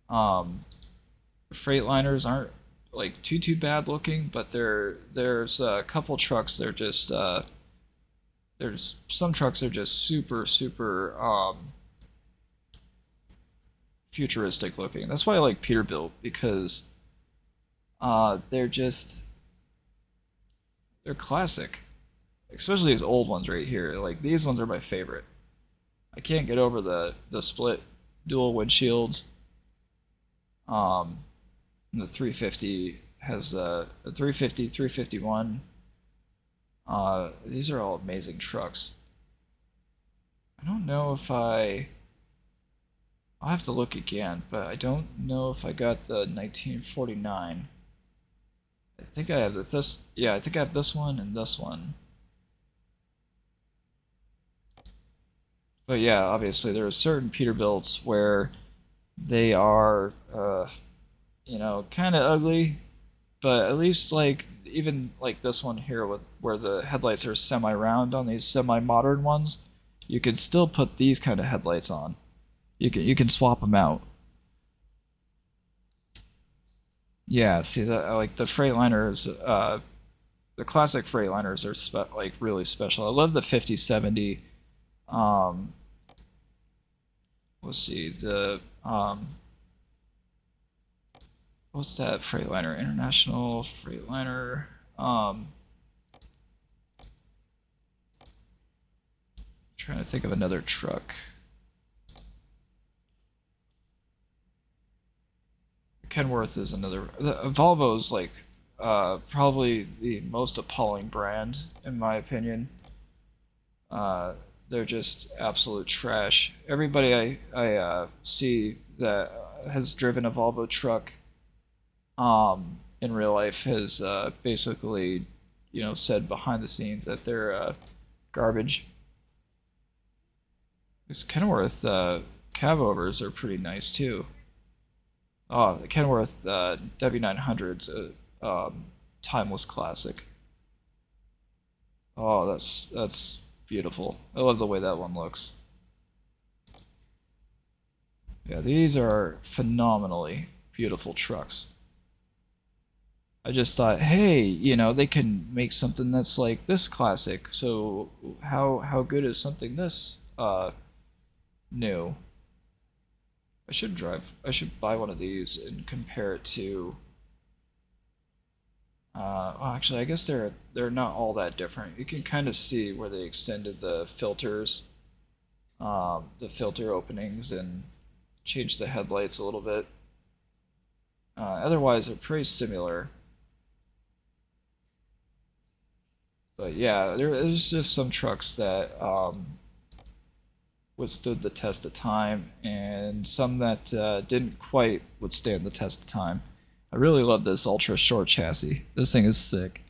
Freightliners aren't like too bad looking, but there's a couple trucks they're just there's some trucks that are just super futuristic looking. That's why I like Peterbilt, because they're classic. Especially these old ones right here. Like these ones are my favorite. I can't get over the split dual windshields. The 350 has a 350, 351. These are all amazing trucks. I don't know if I'll have to look again, but I don't know if I got the 1949. I think I have this. Yeah, I think I have this one and this one. But yeah, obviously there are certain Peterbilts where they are, you know, kind of ugly, but at least like even like this one here with where the headlights are semi-round on these semi-modern ones, you could still put these kind of headlights on. You can swap them out. Yeah, see that like the Freightliners, the classic Freightliners are like really special. I love the 5070. Let's see the what's that Freightliner? International Freightliner. Trying to think of another truck. Kenworth is another. Volvo is like probably the most appalling brand in my opinion. They're just absolute trash. Everybody I see that has driven a Volvo truck in real life has basically, you know, said behind the scenes that they're garbage. These Kenworth cab overs are pretty nice too. Oh, the Kenworth W900's a timeless classic. Oh, that's beautiful. I love the way that one looks. Yeah, these are phenomenally beautiful trucks. I just thought, hey, you know, they can make something that's like this classic. So how good is something this new? I should buy one of these and compare it to Well, actually, I guess they're not all that different. You can kind of see where they extended the filters, the filter openings, and changed the headlights a little bit. Otherwise, they're pretty similar. But yeah, there's just some trucks that withstood the test of time, and some that didn't quite withstand the test of time. I really love this ultra short chassis. This thing is sick.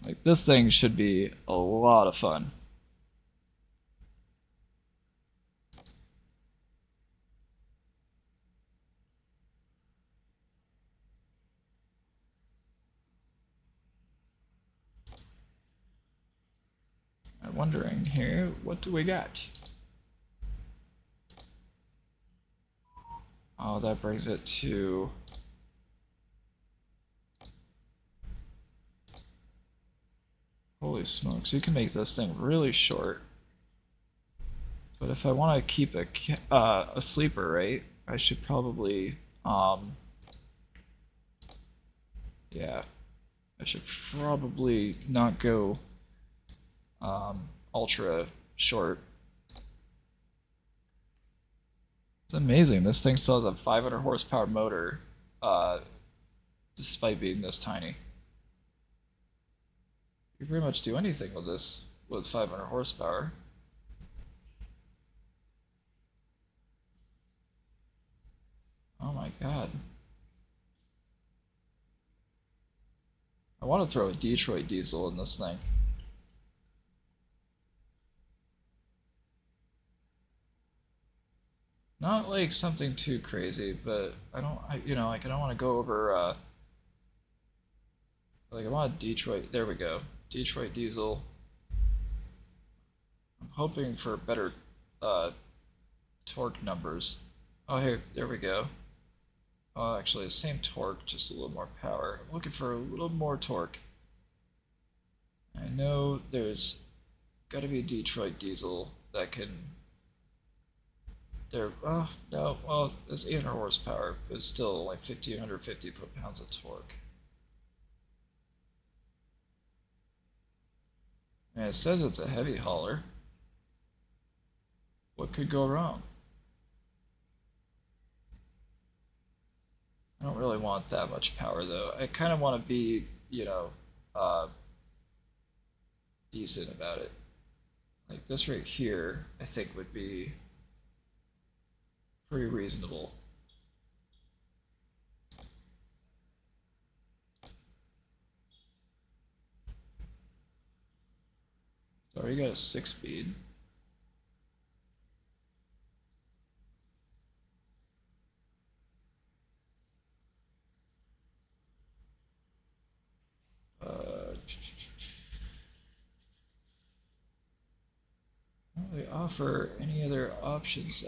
Like, this thing should be a lot of fun. I'm wondering here, what do we got? Oh, that brings it to... Holy smokes, you can make this thing really short. But if I want to keep a sleeper, right, I should probably, yeah, I should probably not go ultra short. It's amazing. This thing still has a 500 horsepower motor, despite being this tiny. You can pretty much do anything with this with 500 horsepower. Oh my god. I want to throw a Detroit diesel in this thing. Not like something too crazy, but I don't, you know, like I don't want to go over, like I want a Detroit, there we go, Detroit diesel. I'm hoping for better torque numbers. Oh, here, there we go. Oh, actually, the same torque, just a little more power. I'm looking for a little more torque. I know there's got to be a Detroit diesel that can... There, oh, no, well, it's 800 horsepower, but it's still like 1,550 foot-pounds of torque. And it says it's a heavy hauler. What could go wrong? I don't really want that much power, though. I kind of want to be, you know, decent about it. Like this right here, I think would be pretty reasonable. So I already got a 6-speed. Don't really offer any other options.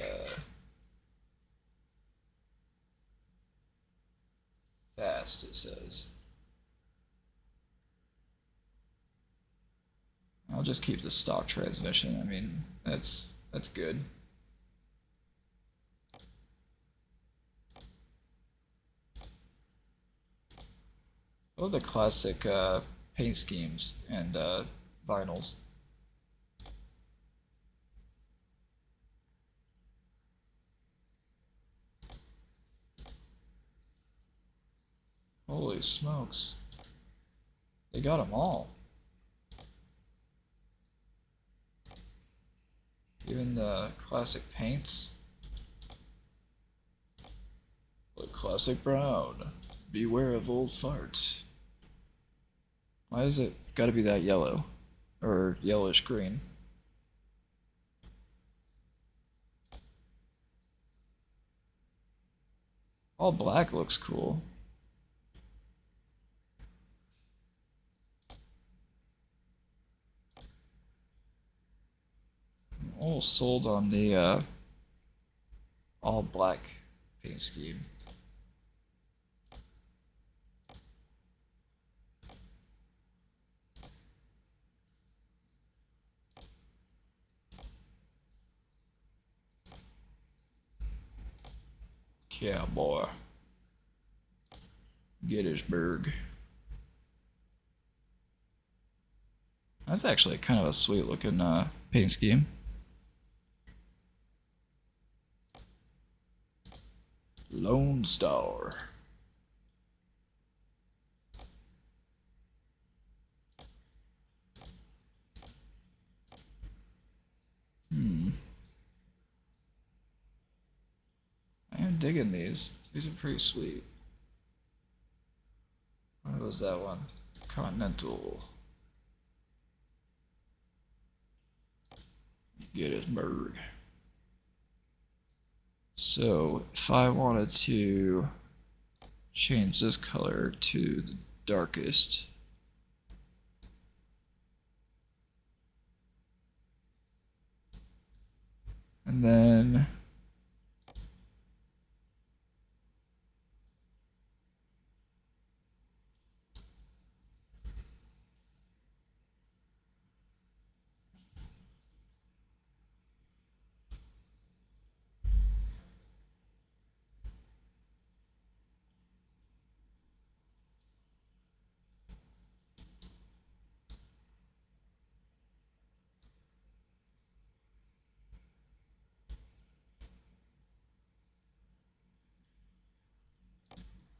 Fast, it says. I'll just keep the stock transmission. I mean, that's good. I love the classic paint schemes and vinyls. Holy smokes. They got them all. Even the classic paints. Like classic brown. Beware of old fart. Why is it gotta be that yellow? Or yellowish green? All black looks cool. I'm all sold on the all black paint scheme. Cowboy. Gettysburg. That's actually kind of a sweet looking paint scheme. Lone Star. I am digging these. These are pretty sweet. What was that one? Continental. Gettysburg. So if I wanted to change this color to the darkest, and then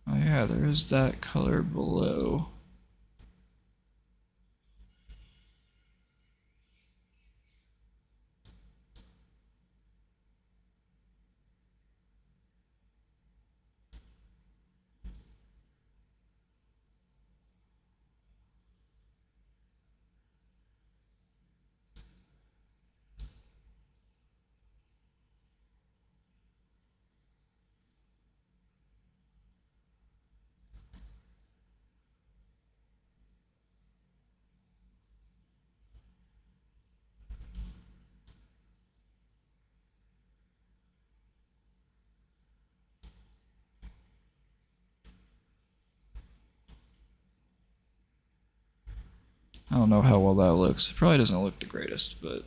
oh yeah, there is that color below. I don't know how well that looks. It probably doesn't look the greatest, but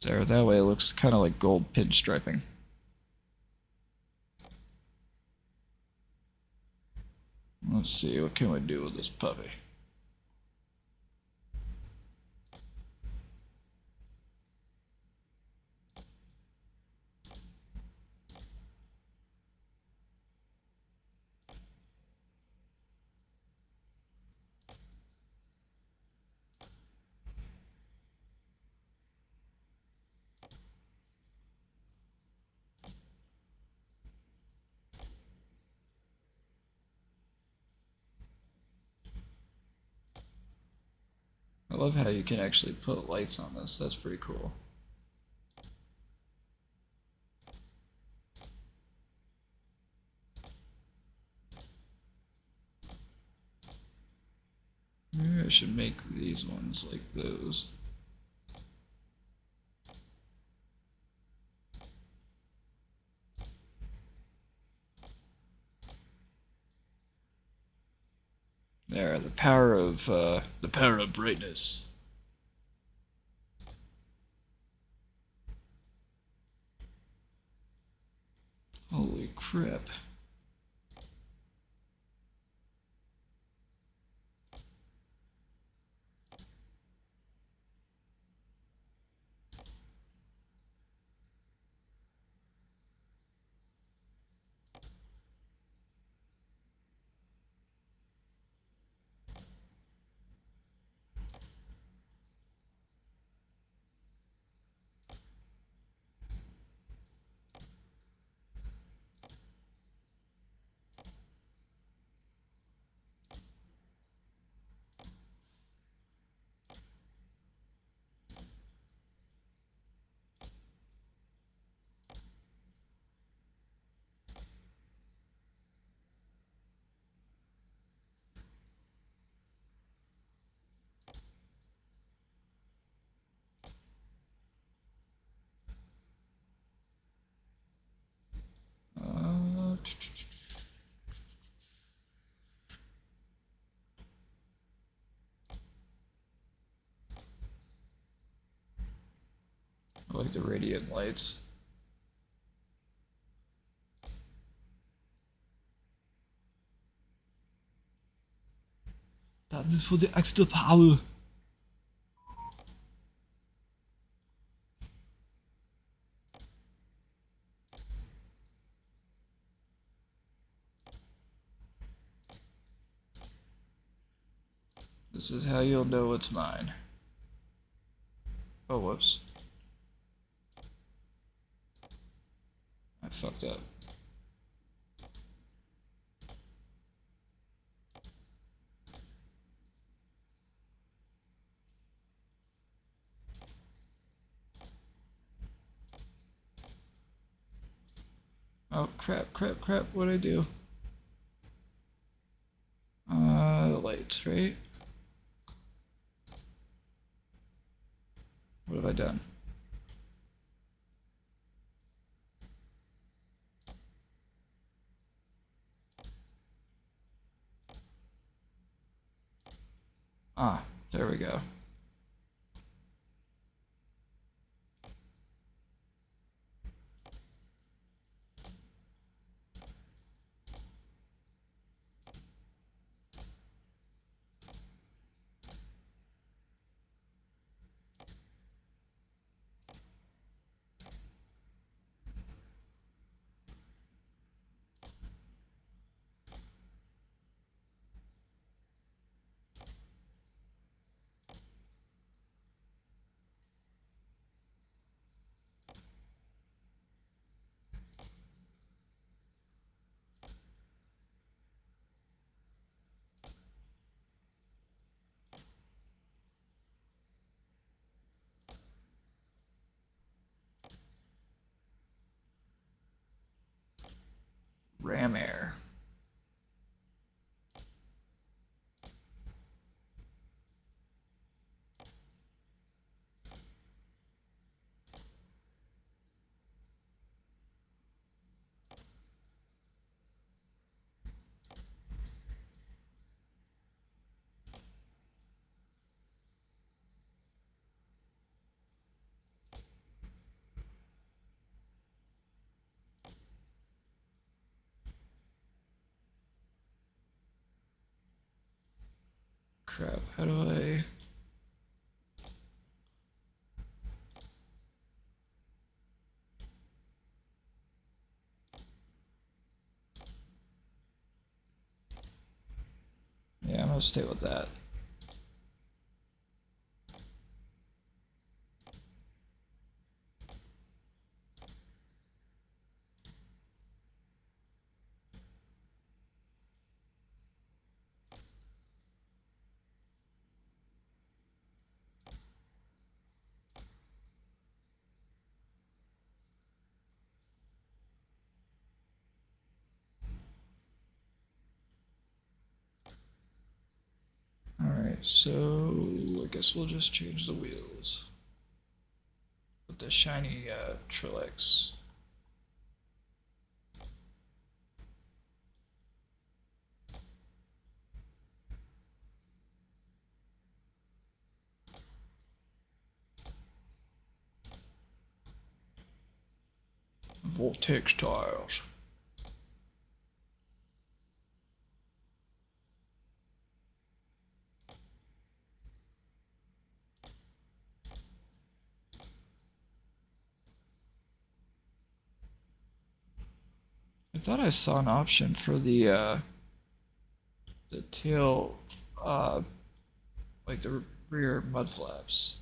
there, that way it looks kind of like gold pinstriping. Let's see, what can we do with this puppy? I love how you can actually put lights on this. That's pretty cool. Maybe I should make these ones like those. There, the power of brightness. Holy crap. I like the radiant lights. Das ist für die extra Power. This is how you'll know it's mine. Oh, whoops. I fucked up. Oh, crap, crap, crap, what'd I do? Lights, right? What have I done? Ah, there we go. Ram air. Crap, how do I... Yeah, I'm gonna stay with that. Alright, so I guess we'll just change the wheels. With the shiny Trillex. Vortex tires. I thought I saw an option for the tail, like the rear mud flaps.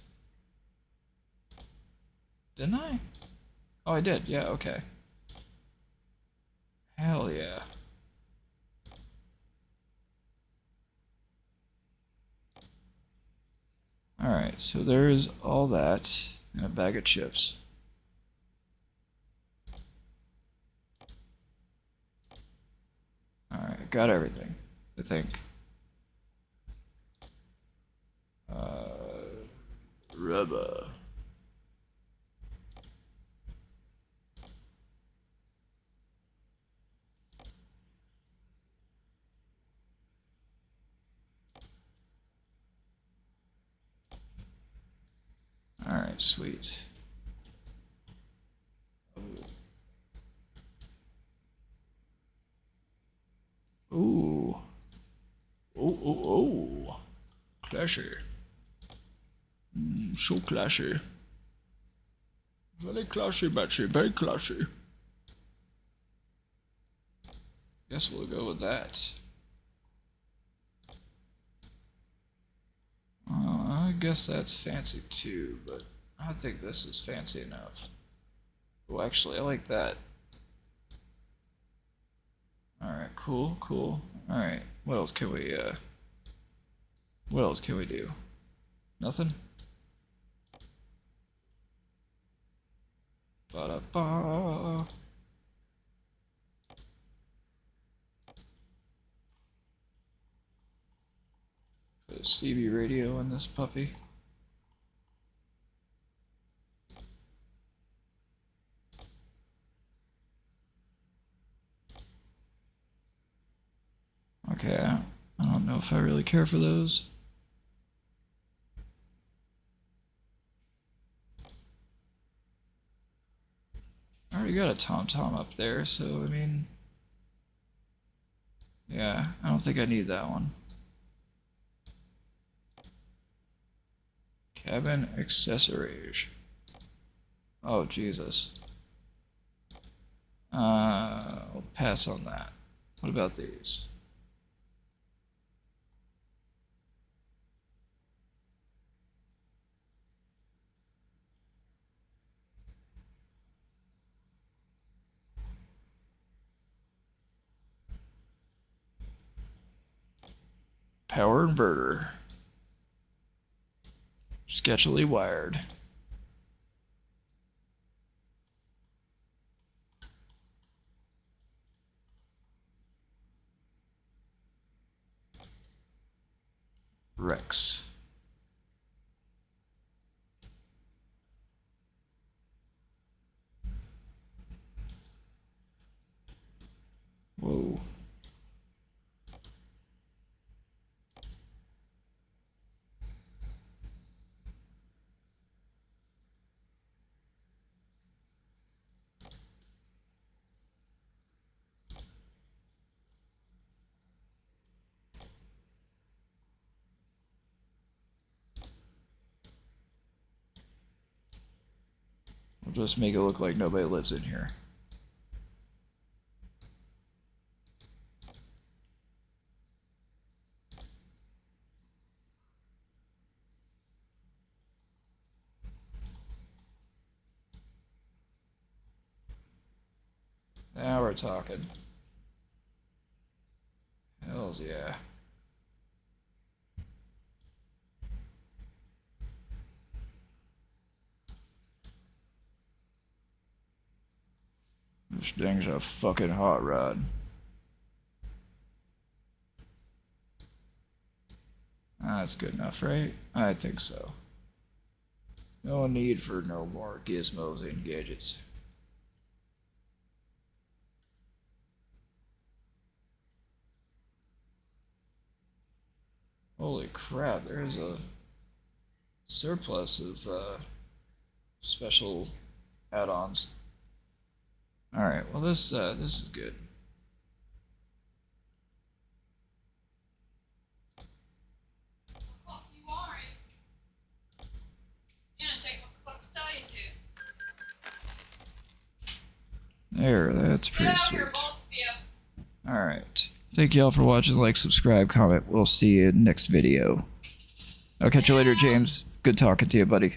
Didn't I? Oh, I did. Yeah, okay. Hell yeah. Alright, so there's all that and a bag of chips. Alright, got everything, I think. Rubber. Alright, sweet. Ooh. Oh. Classy. So classy. Very classy, Betsy. Very classy. Guess we'll go with that. I guess that's fancy too, but I think this is fancy enough. Oh, actually, I like that. Alright, cool. Alright, what else can we do? Nothing? Ba-da-ba. Put a CB radio on this puppy. Okay, I don't know if I really care for those. I already got a TomTom up there, so I mean, yeah, I don't think I need that one. Cabin accessories. Oh, Jesus. I'll pass on that. What about these? Power inverter. Sketchily wired. Rex. Whoa. We'll just make it look like nobody lives in here. Now we're talking. Hells yeah. This thing's a fucking hot rod. That's good enough, right? I think so. No need for no more gizmos and gadgets. Holy crap, there's a surplus of special add-ons. Alright, well this is good. Fuck you are. You're gonna take what the fuck to tell you to. There, that's Get pretty out sweet. here, both of you. Alright. Thank you all for watching. Like, subscribe, comment. We'll see you in next video. I'll catch you later, James. Good talking to you, buddy.